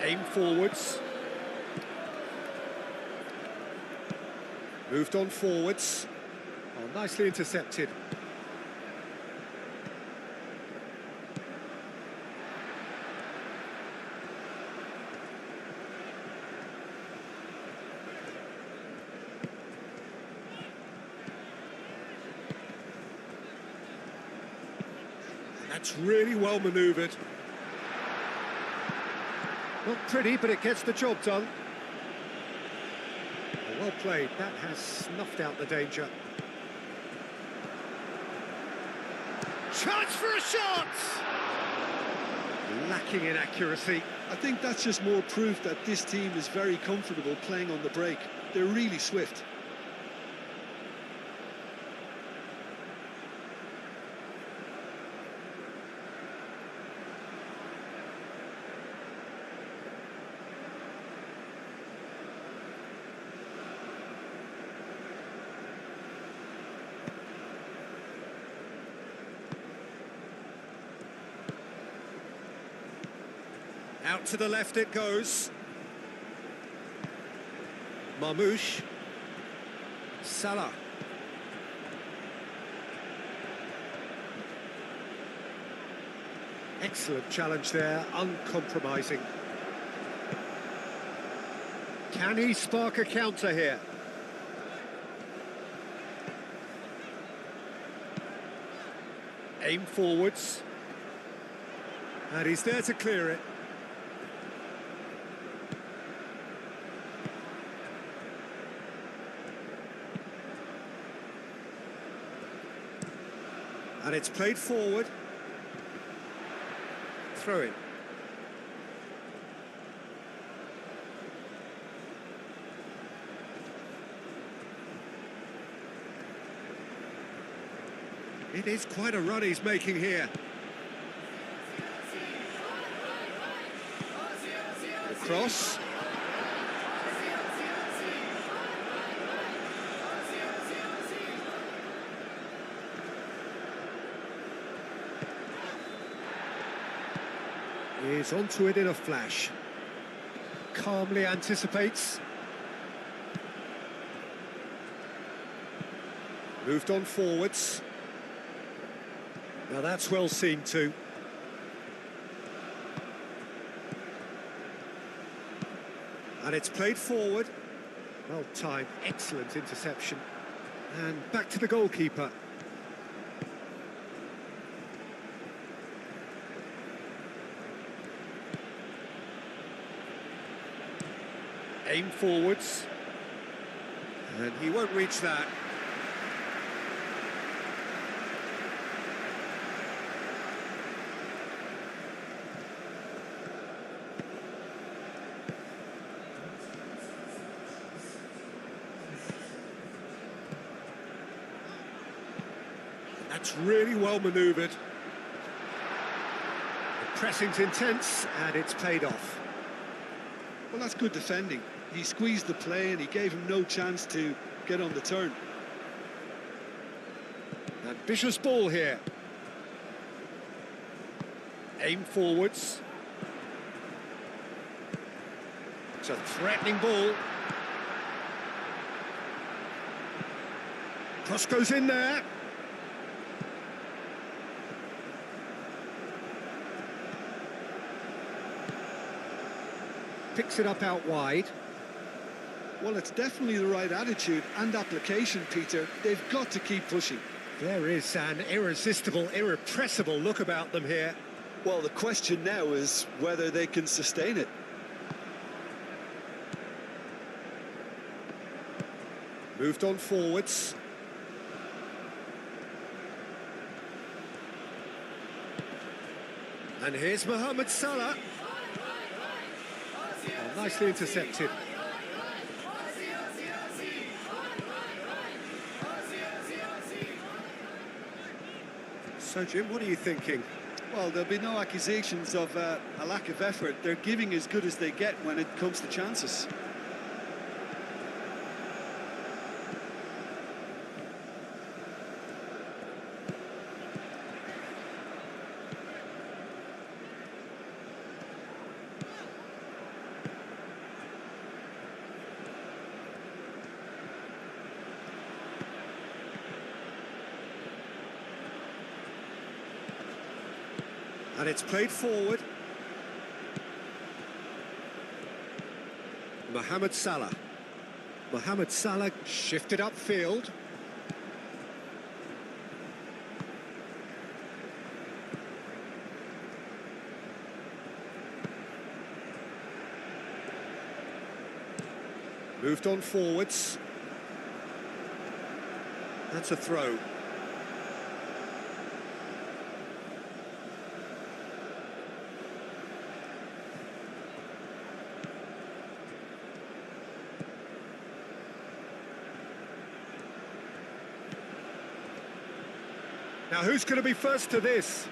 Aim forwards. Moved on forwards. Oh, nicely intercepted. That's really well manoeuvred. Not pretty, but it gets the job done. Well played. That has snuffed out the danger. Chance for a shot! Lacking in accuracy. I think that's just more proof that this team is very comfortable playing on the break. They're really swift. Out to the left it goes. Marmoush. Salah. Excellent challenge there, uncompromising. Can he spark a counter here? Aim forwards. And he's there to clear it. And it's played forward. Throw in. It is quite a run he's making here. Cross. He's onto it in a flash. Calmly anticipates. Moved on forwards. Now that's well seen too. And it's played forward. Well timed, excellent interception. And back to the goalkeeper. Aim forwards. And he won't reach that. That's really well manoeuvred. The pressing's intense and it's paid off. Well, that's good defending. He squeezed the play and he gave him no chance to get on the turn. Ambitious ball here. Aim forwards. It's a threatening ball. Cross goes in there. Picks it up out wide. Well, it's definitely the right attitude and application, Peter. They've got to keep pushing. There is an irresistible, irrepressible look about them here. Well, the question now is whether they can sustain it. Moved on forwards. And here's Mohamed Salah. Oh, nicely intercepted. So, Jim, what are you thinking? Well, there'll be no accusations of a lack of effort. They're giving as good as they get when it comes to chances. And it's played forward. Mohamed Salah. Mohamed Salah shifted upfield. Moved on forwards. That's a throw. Now, who's going to be first to this?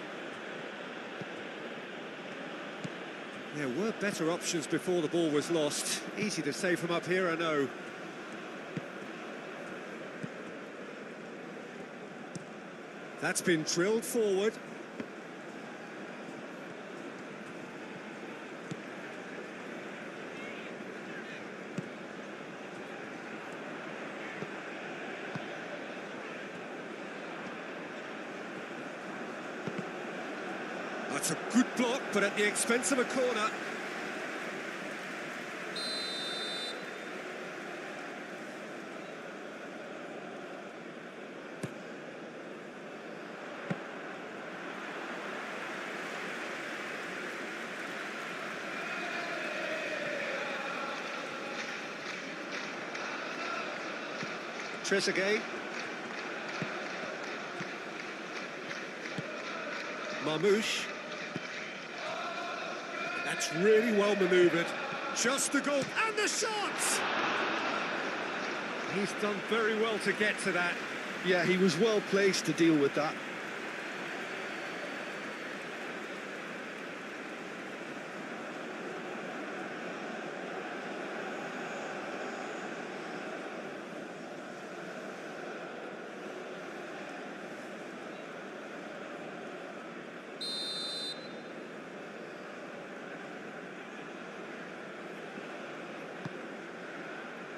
There were better options before the ball was lost. Easy to say from up here, I know. That's been drilled forward. That's a good block, but at the expense of a corner. Trezeguet. Marmouche. That's really well manoeuvred. Just the goal and the shot! He's done very well to get to that. Yeah, he was well placed to deal with that.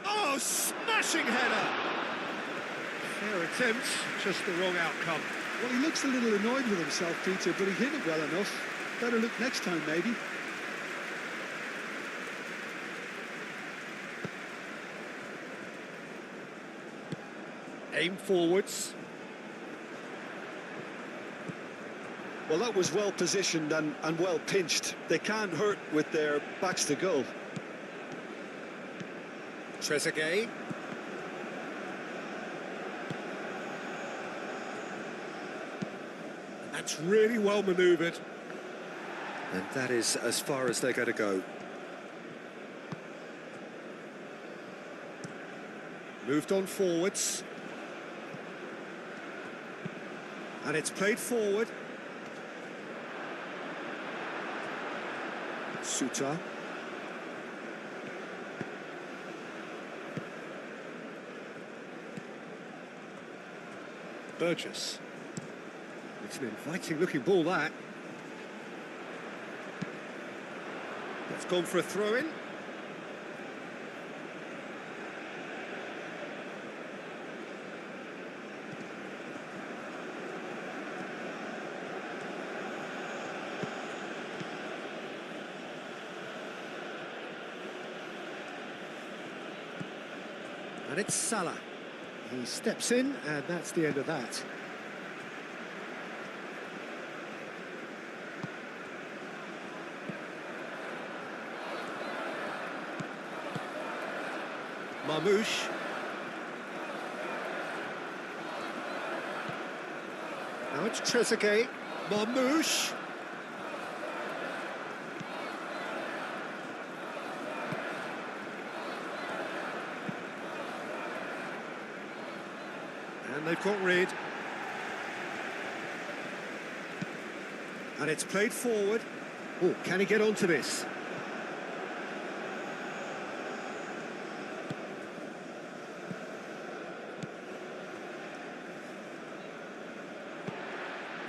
Oh, smashing header! Fair attempt, just the wrong outcome. Well, he looks a little annoyed with himself, Peter, but he hit it well enough. Better look next time, maybe. Aim forwards. Well, that was well positioned and well pinched. They can't hurt with their backs to goal. Trezeguet. That's really well manoeuvred. And that is as far as they're going to go. Moved on forwards. And it's played forward. Suter. Burgess. It's an inviting looking ball, that. That's gone for a throw-in. And it's Salah. He steps in, and that's the end of that. Marmouche. Now it's Trezeguet. Marmouche. And they've got rid. And it's played forward. Oh, can he get onto this?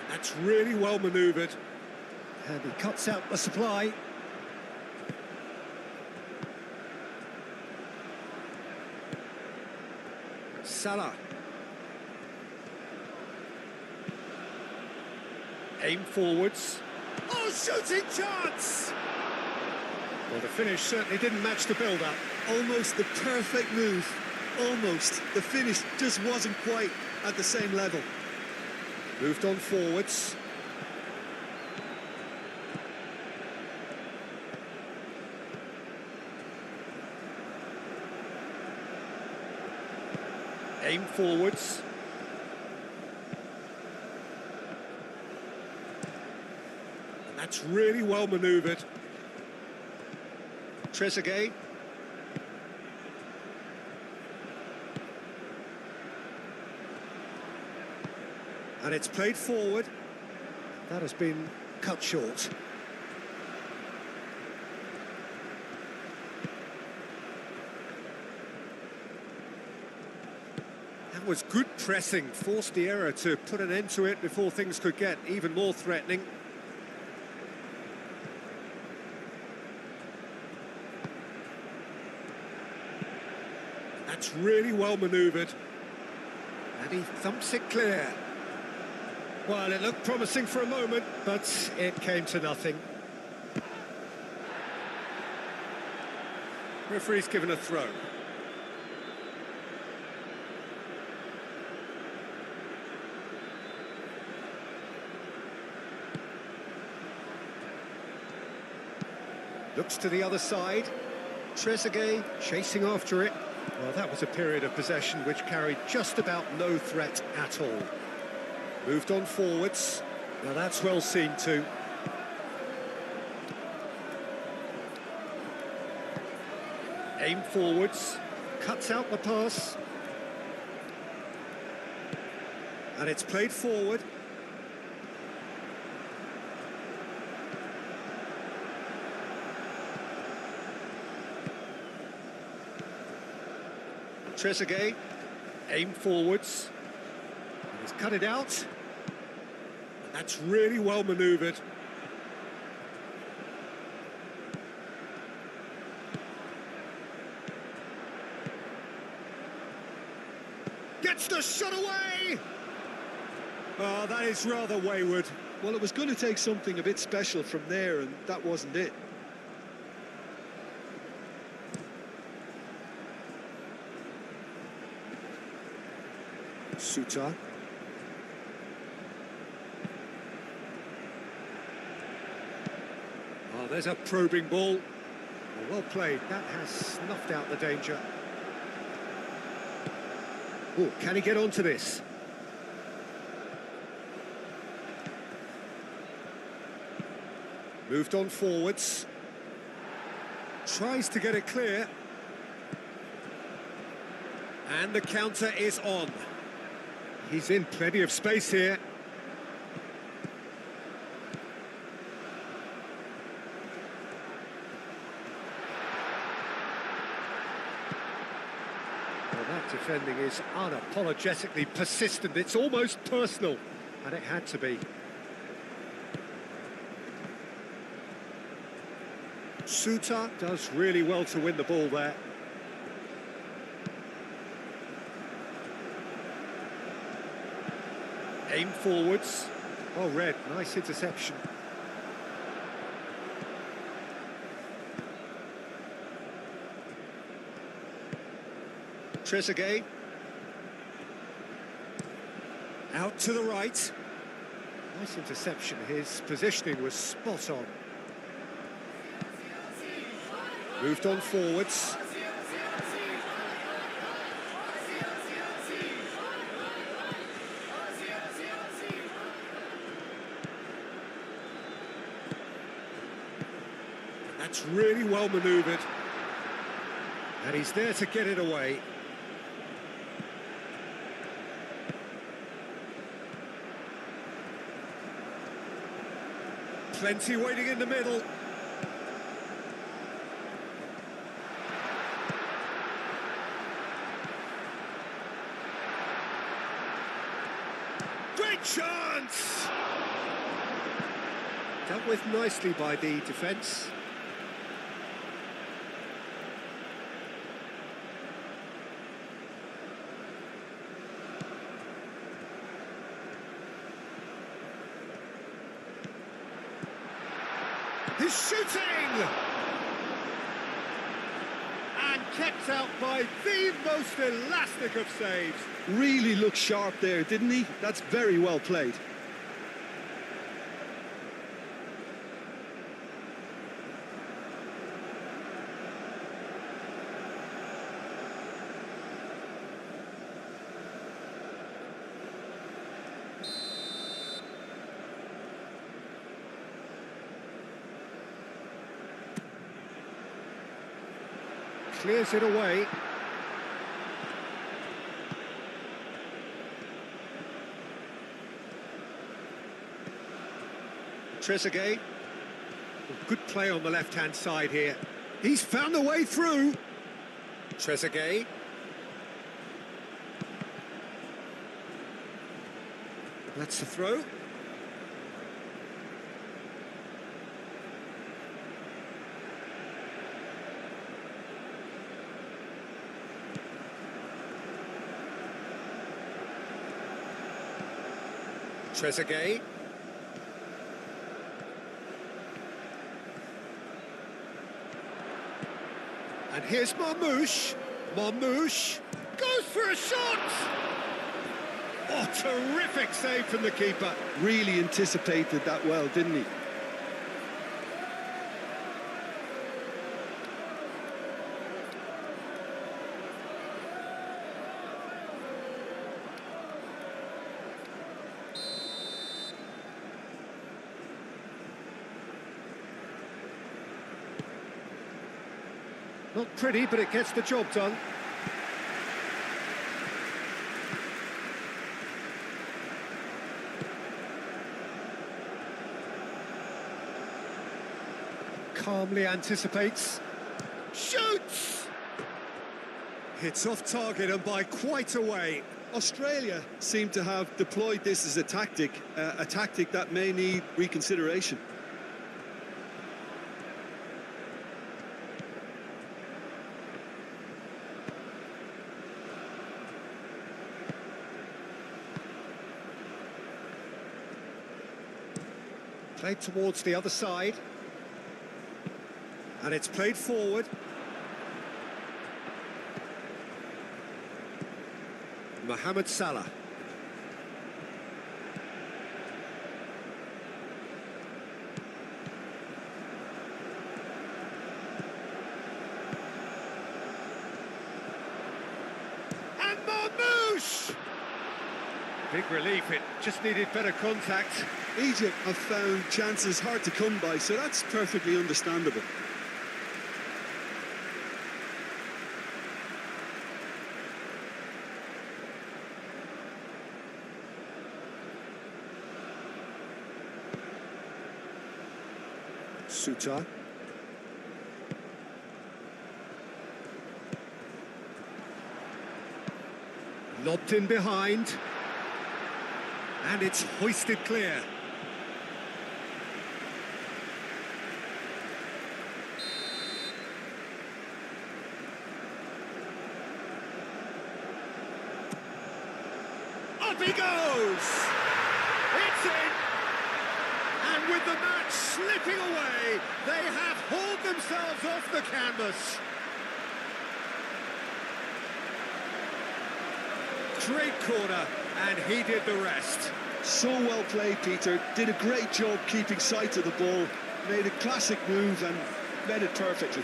That's really well manoeuvred. And he cuts out the supply. Salah. Aim forwards. Oh, shooting chance! Well, the finish certainly didn't match the build-up. Almost the perfect move. Almost. The finish just wasn't quite at the same level. Moved on forwards. Aim forwards. And that's really well manoeuvred. Trezeguet. And it's played forward. That has been cut short. That was good pressing, forced the error to put an end to it before things could get even more threatening. That's really well manoeuvred. And he thumps it clear. Well, it looked promising for a moment, but it came to nothing. Referee's given a throw. Looks to the other side. Trezeguet chasing after it. Well, that was a period of possession which carried just about no threat at all. Moved on forwards. Now that's well seen too. Aim forwards. Cuts out the pass. And it's played forward. Trezeguet, aim forwards, and he's cut it out, and that's really well manoeuvred. Gets the shot away! Oh, that is rather wayward. Well, it was going to take something a bit special from there, and that wasn't it. Suter. Oh, there's a probing ball. Well played. That has snuffed out the danger. Oh, can he get onto this? Moved on forwards. Tries to get it clear. And the counter is on. He's in plenty of space here. Well, that defending is unapologetically persistent. It's almost personal, and it had to be. Suter does really well to win the ball there. Aim forwards. Oh, Red, nice interception. Trezeguet. Out to the right. Nice interception. His positioning was spot on. Moved on forwards. That's really well manoeuvred. And he's there to get it away. Plenty waiting in the middle. Great chance! Dealt with nicely by the defence. He's shooting! And kept out by the most elastic of saves. Really looked sharp there, didn't he? That's very well played. Clears it away. Trezeguet. Good play on the left-hand side here. He's found a way through. Trezeguet. That's the throw. Trezeguet. And here's Marmoush. Marmoush goes for a shot! Oh, terrific save from the keeper. Really anticipated that well, didn't he? Not pretty, but it gets the job done. Calmly anticipates. Shoots! Hits off target and by quite a way. Australia seem to have deployed this as a tactic that may need reconsideration. Played towards the other side. And it's played forward. Mohamed Salah. And Marmoush! Big relief, it just needed better contact. Egypt have found chances hard to come by, so that's perfectly understandable. Suta. Lobbed in behind. And it's hoisted clear. Up he goes! It's in! And with the match slipping away, they have hauled themselves off the canvas. Great corner, and he did the rest. So well played, Peter. Did a great job keeping sight of the ball. Made a classic move and met it perfectly.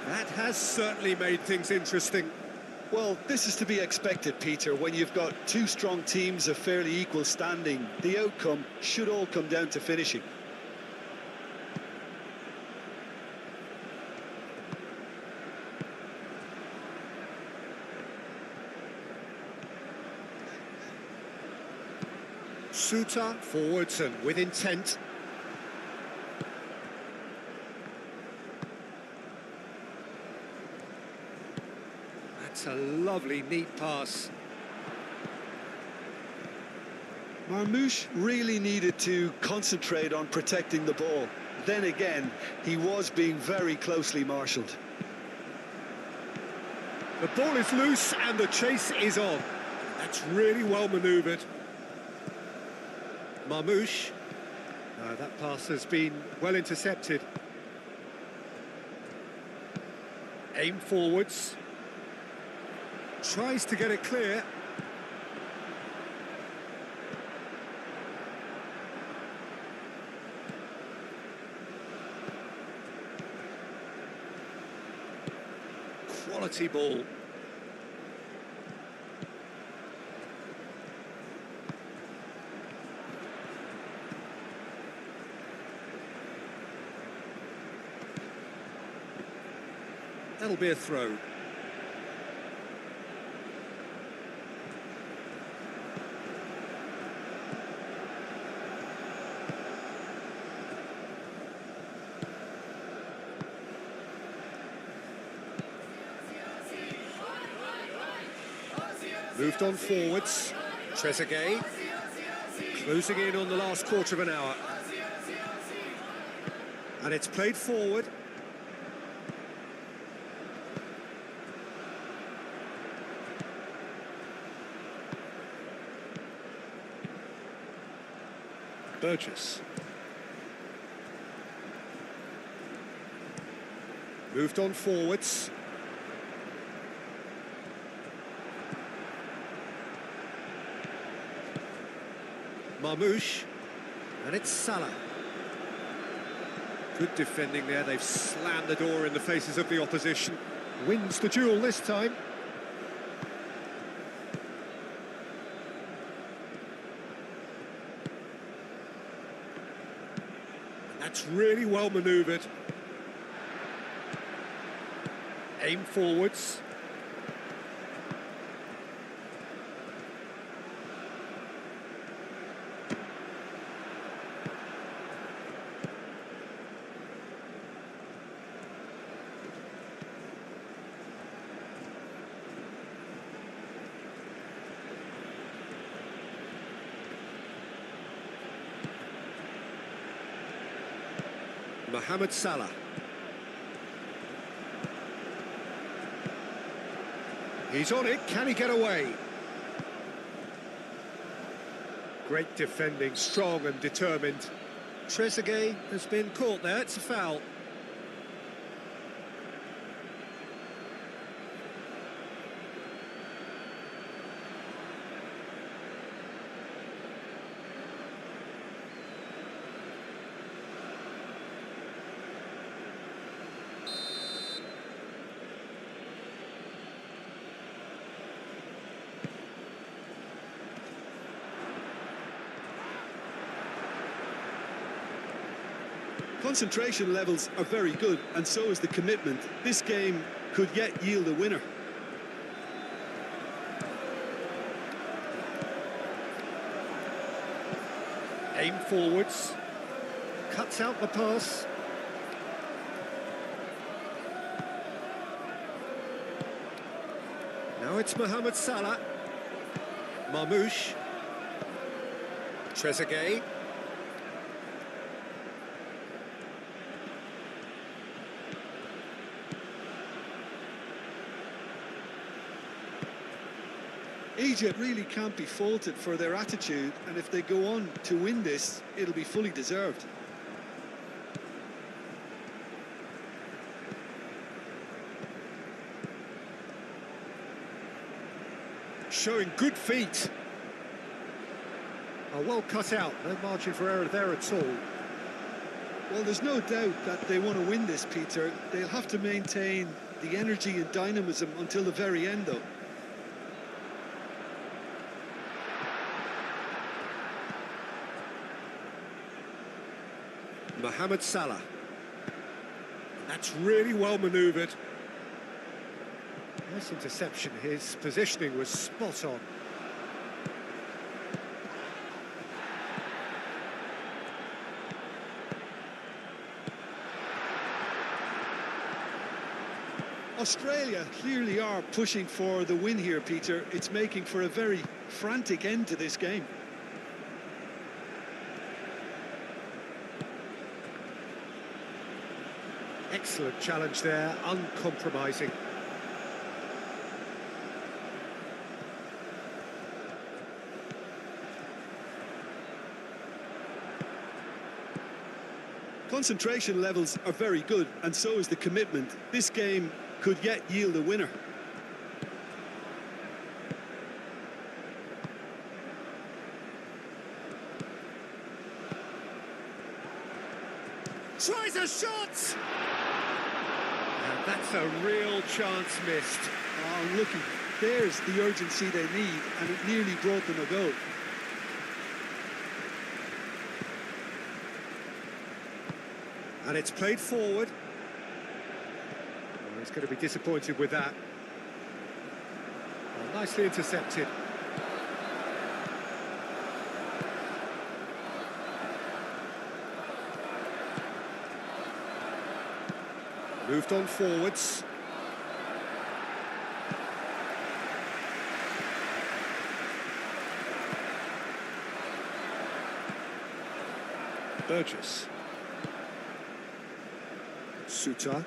That has certainly made things interesting. Well, this is to be expected, Peter. When you've got two strong teams of fairly equal standing, the outcome should all come down to finishing. Suta forwards and with intent. That's a lovely, neat pass. Marmoush really needed to concentrate on protecting the ball. Then again, he was being very closely marshalled. The ball is loose and the chase is on. That's really well manoeuvred. Marmoush. That pass has been well intercepted. Aim forwards. Tries to get it clear. Quality ball. That'll be a throw. Moved on forwards. Trezeguet closing in on the last quarter of an hour. And it's played forward. Burgess. Moved on forwards. Marmoush. And it's Salah. Good defending there. They've slammed the door in the faces of the opposition. Wins the duel this time. That's really well manoeuvred. Aim forwards. Mohamed Salah. He's on it, can he get away? Great defending, strong and determined. Trezeguet has been caught there, it's a foul. Concentration levels are very good, and so is the commitment. This game could yet yield a winner. Aim forwards. Cuts out the pass. Now it's Mohamed Salah. Marmoush. Trezeguet. Egypt really can't be faulted for their attitude, and if they go on to win this, it'll be fully deserved. Showing good feet. Oh, well cut out, no margin for error there at all. Well, there's no doubt that they want to win this, Peter. They'll have to maintain the energy and dynamism until the very end, though. Mohamed Salah. That's really well manoeuvred. Nice interception. His positioning was spot on. Australia clearly are pushing for the win here, Peter. It's making for a very frantic end to this game. Excellent challenge there, uncompromising. Concentration levels are very good, and so is the commitment. This game could yet yield a winner. Tries a shot! And that's a real chance missed. Oh, looky, there's the urgency they need, and it nearly brought them a goal. And it's played forward. Oh, he's going to be disappointed with that. Oh, nicely intercepted. Moved on forwards. Burgess. Suter.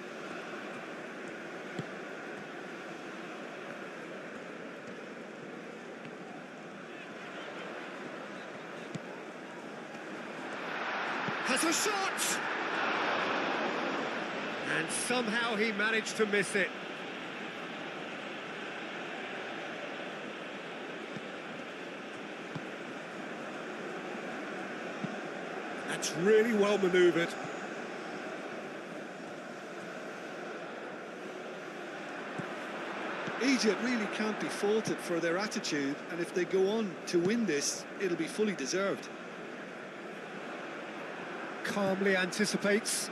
Has a shot! And somehow he managed to miss it. That's really well manoeuvred. Egypt really can't be faulted for their attitude, and if they go on to win this, it'll be fully deserved. Calmly anticipates.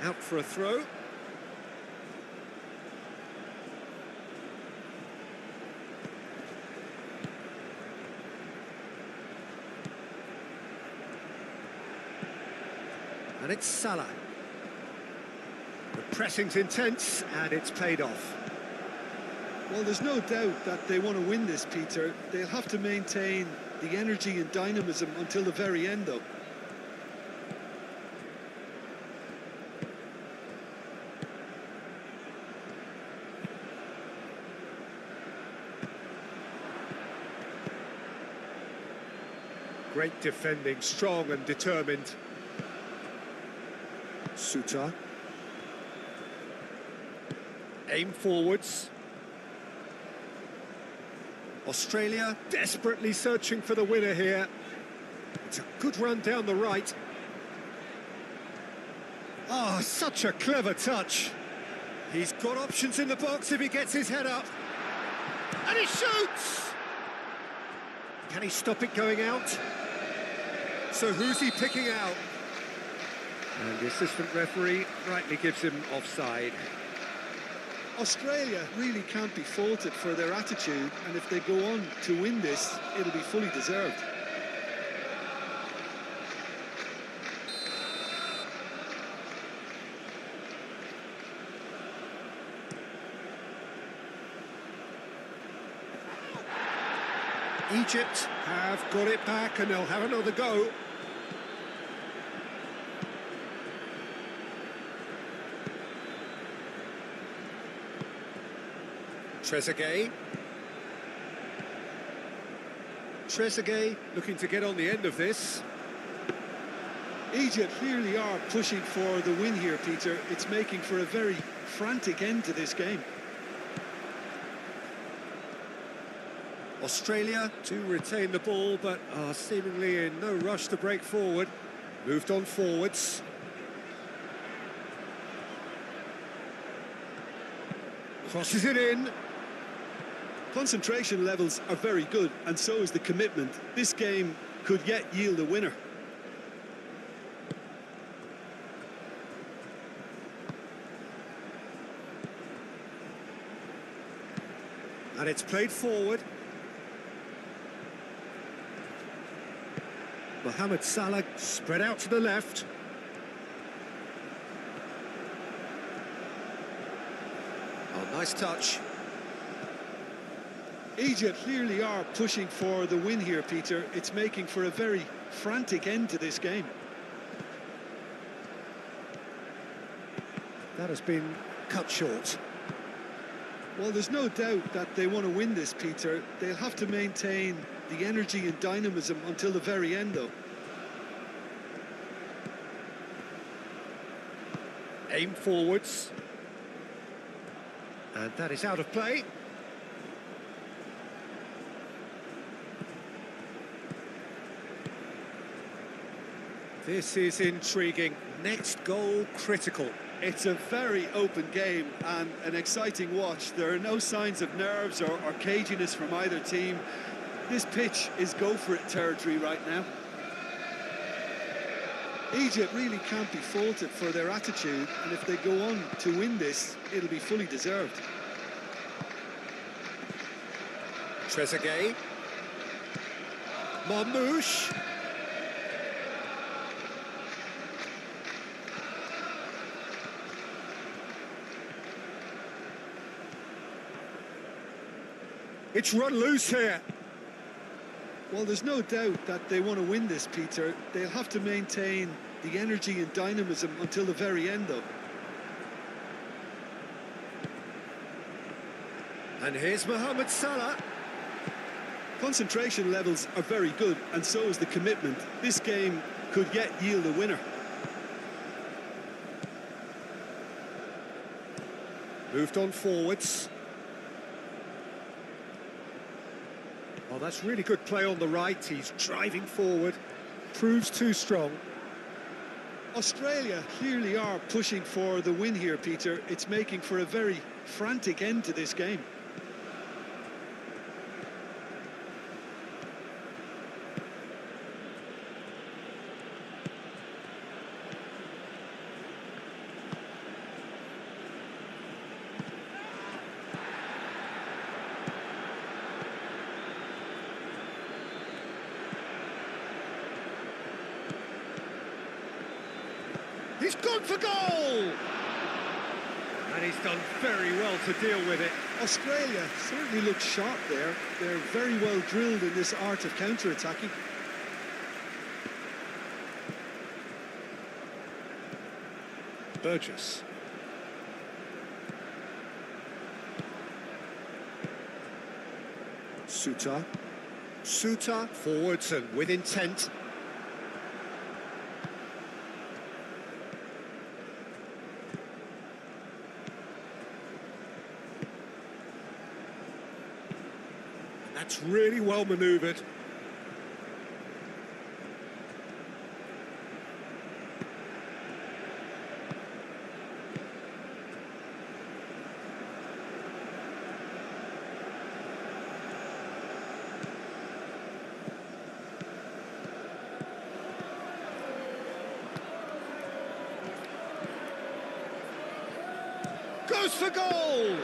Out for a throw. And it's Salah. The pressing's intense, and it's paid off. Well, there's no doubt that they want to win this, Peter. They'll have to maintain the energy and dynamism until the very end, though. Great defending, strong and determined. Suter. Aim forwards. Australia desperately searching for the winner here. It's a good run down the right. Ah, such a clever touch. He's got options in the box if he gets his head up. And he shoots! Can he stop it going out? So who's he picking out? And the assistant referee rightly gives him offside. Australia really can't be faulted for their attitude, and if they go on to win this, it'll be fully deserved. Egypt have got it back and they'll have another go. Trezeguet. Trezeguet looking to get on the end of this. Egypt clearly are pushing for the win here, Peter. It's making for a very frantic end to this game. Australia to retain the ball, but are seemingly in no rush to break forward. Moved on forwards. Crosses it in. Concentration levels are very good, and so is the commitment. This game could yet yield a winner. And it's played forward. Mohamed Salah spread out to the left. Oh, nice touch. Egypt clearly are pushing for the win here, Peter. It's making for a very frantic end to this game. That has been cut short. Well, there's no doubt that they want to win this, Peter. They'll have to maintain the energy and dynamism until the very end, though. Aim forwards. And that is out of play. This is intriguing. Next goal critical. It's a very open game and an exciting watch. There are no signs of nerves or caginess from either team. This pitch is go-for-it territory right now. Egypt really can't be faulted for their attitude, and if they go on to win this, it'll be fully deserved. Trezeguet. Marmouche. It's run loose here. Well, there's no doubt that they want to win this, Peter. They'll have to maintain the energy and dynamism until the very end, though. And here's Mohamed Salah. Concentration levels are very good, and so is the commitment. This game could yet yield a winner. Moved on forwards. Oh, that's really good play on the right. He's driving forward. Proves too strong. Australia clearly are pushing for the win here, Peter. It's making for a very frantic end to this game. He's gone for goal! And he's done very well to deal with it. Australia certainly look sharp there. They're very well drilled in this art of counter-attacking. Burgess. Suter. Suter forwards and with intent. That's really well manoeuvred. Goes for goal!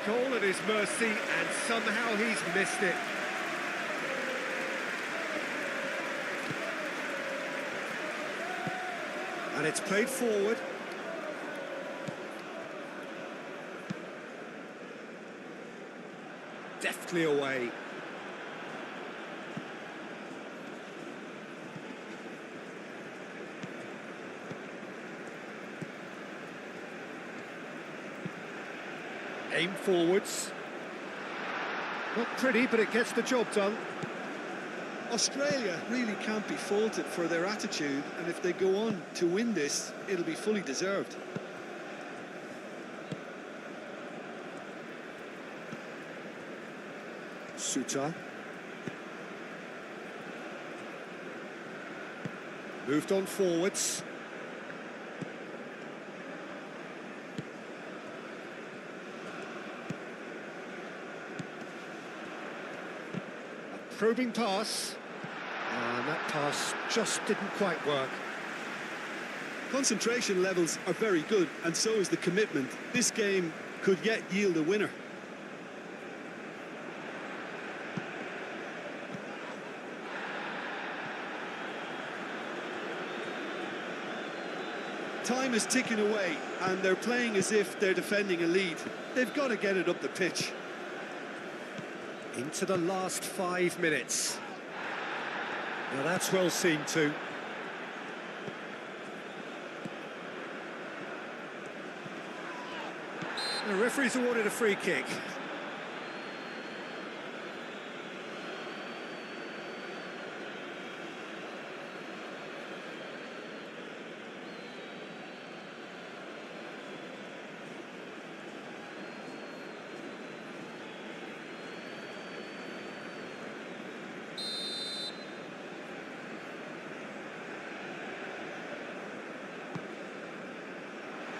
Goal at his mercy, and somehow he's missed it. And it's played forward. Deftly away. Aim forwards. Not pretty, but it gets the job done. Australia really can't be faulted for their attitude, and if they go on to win this, it'll be fully deserved. Suter. Moved on forwards. Probing pass, and that pass just didn't quite work. Concentration levels are very good, and so is the commitment. This game could yet yield a winner. Time is ticking away, and they're playing as if they're defending a lead. They've got to get it up the pitch. Into the last 5 minutes. Now that's well seen too. The referee's awarded a free kick.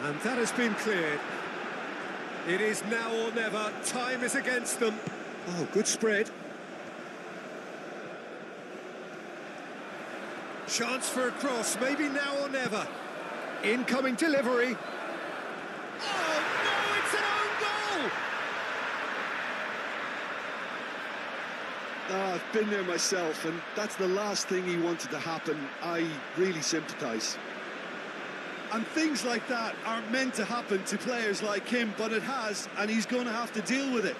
And that has been cleared. It is now or never. Time is against them. Oh, good spread. Chance for a cross, maybe now or never. Incoming delivery. Oh, no, it's an own goal! I've been there myself, and that's the last thing he wanted to happen. I really sympathise. And things like that aren't meant to happen to players like him, but it has, and he's going to have to deal with it.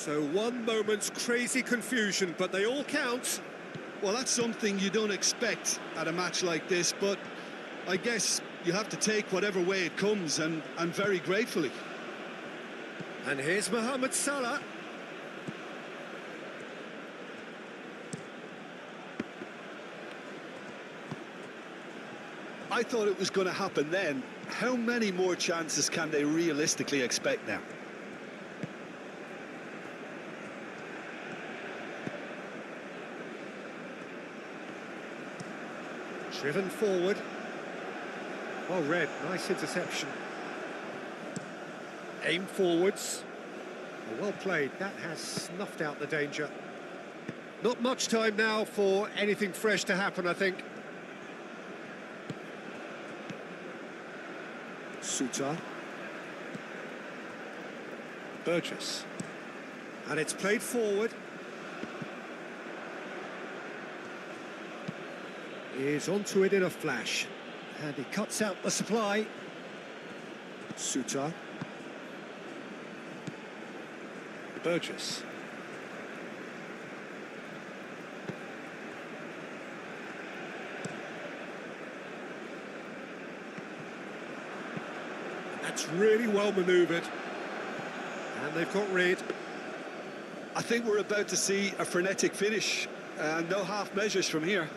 So one moment's crazy confusion, but they all count. Well, that's something you don't expect at a match like this, but I guess you have to take whatever way it comes, and very gratefully. And here's Mohamed Salah. I thought it was going to happen then. How many more chances can they realistically expect now? Driven forward. Well read, nice interception. Aim forwards. Well played, that has snuffed out the danger. Not much time now for anything fresh to happen, I think. Suter. Burgess. And it's played forward. He's onto it in a flash. And he cuts out the supply. Suter. Burgess. That's really well manoeuvred. And they've got rid. I think we're about to see a frenetic finish. No half measures from here.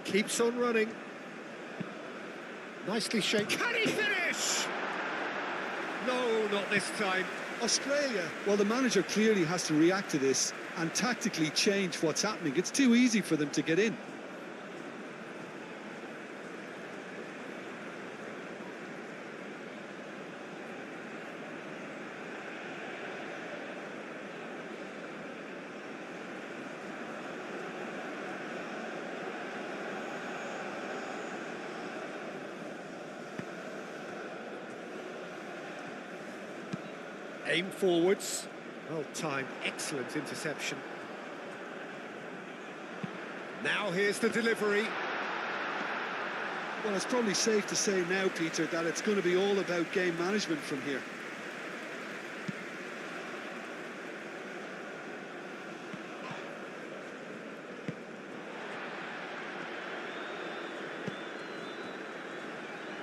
Keeps on running. Nicely shaped. Can he finish? No, not this time. Australia, well, the manager clearly has to react to this and tactically change what's happening. It's too easy for them to get in. Aim forwards. Well timed, excellent interception. Now here's the delivery. Well, it's probably safe to say now, Peter, that it's going to be all about game management from here.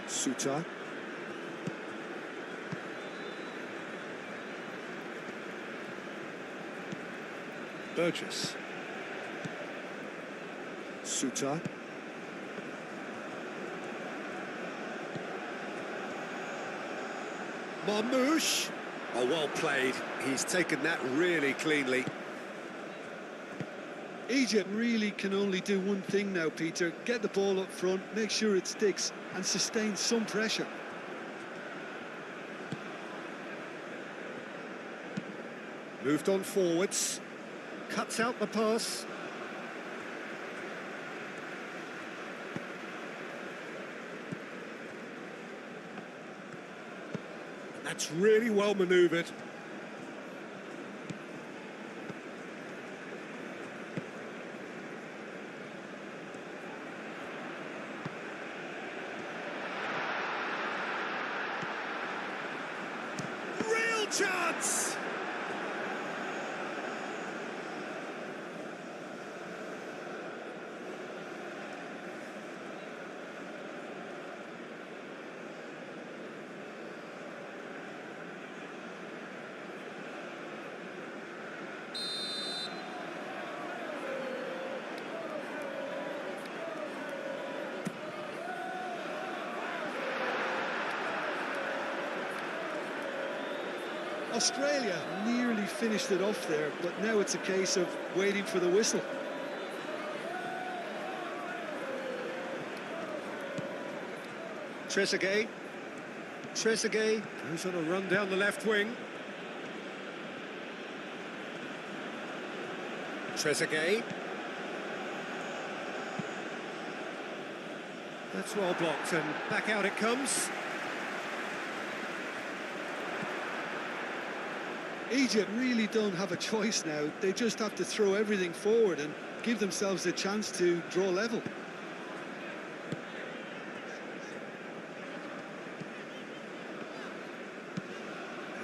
Suter. Burgess. Suter. Marmouche. Oh, well played. He's taken that really cleanly. Egypt really can only do one thing now, Peter. Get the ball up front, make sure it sticks, and sustain some pressure. Moved on forwards. Cuts out the pass. That's really well manoeuvred. Real chance! Australia nearly finished it off there, but now it's a case of waiting for the whistle. Trezeguet. Trezeguet goes on a run down the left wing. Trezeguet. That's well blocked, and back out it comes. Egypt really don't have a choice now. They just have to throw everything forward and give themselves a chance to draw level.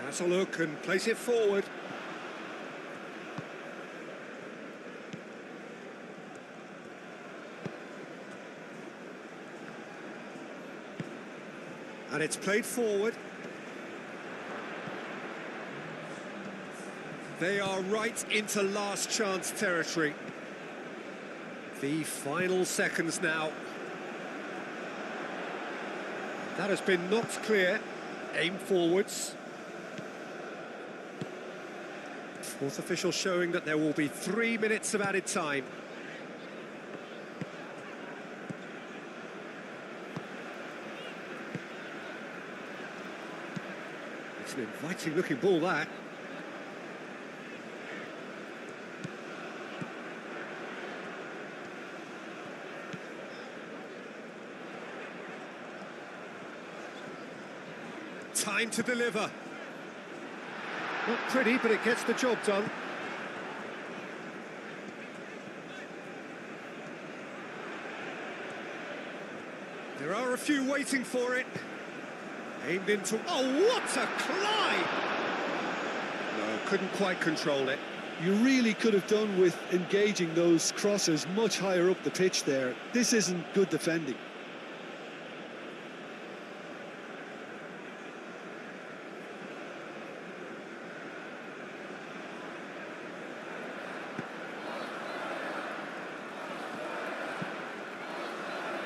Has a look and place it forward. And it's played forward. They are right into last chance territory. The final seconds now. That has been knocked clear. Aim forwards. Fourth official showing that there will be 3 minutes of added time. It's an inviting looking ball, that. Time to deliver. Not pretty, but it gets the job done. There are a few waiting for it. Aimed into... Oh, what a climb! No, couldn't quite control it. You really could have done with engaging those crossers much higher up the pitch there. This isn't good defending.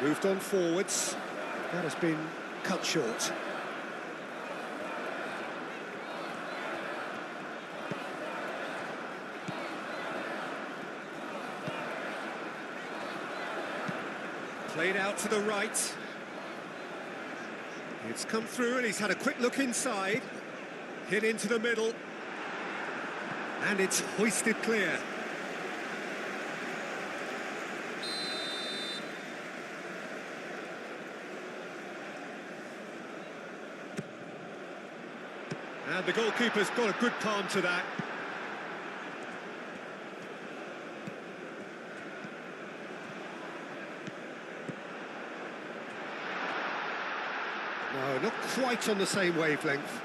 Moved on forwards. That has been cut short. Played out to the right. It's come through and he's had a quick look inside. Hit into the middle. And it's hoisted clear. And the goalkeeper's got a good palm to that. No, not quite on the same wavelength.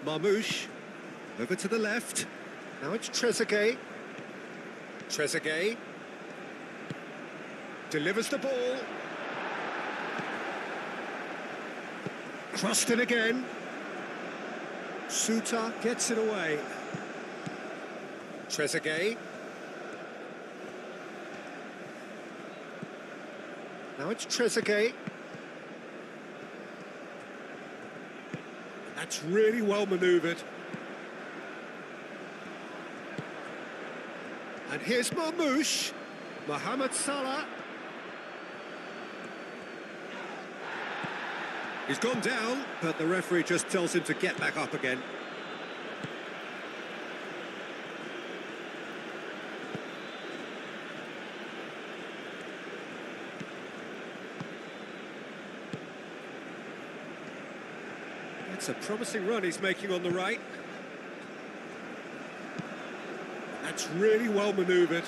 Marmouche, over to the left. Now it's Trezeguet. Trezeguet. Delivers the ball. Crossed in again. Suter gets it away. Trezeguet. Now it's Trezeguet. That's really well manoeuvred. And here's Marmouche. Mohamed Salah. He's gone down, but the referee just tells him to get back up again. It's a promising run he's making on the right. That's really well manoeuvred.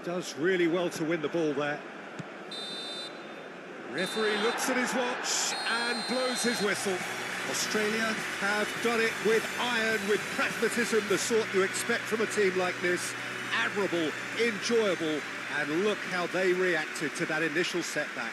Does really well to win the ball there. Referee looks at his watch and blows his whistle. Australia have done it with iron, with pragmatism, the sort you expect from a team like this. Admirable, enjoyable, and look how they reacted to that initial setback.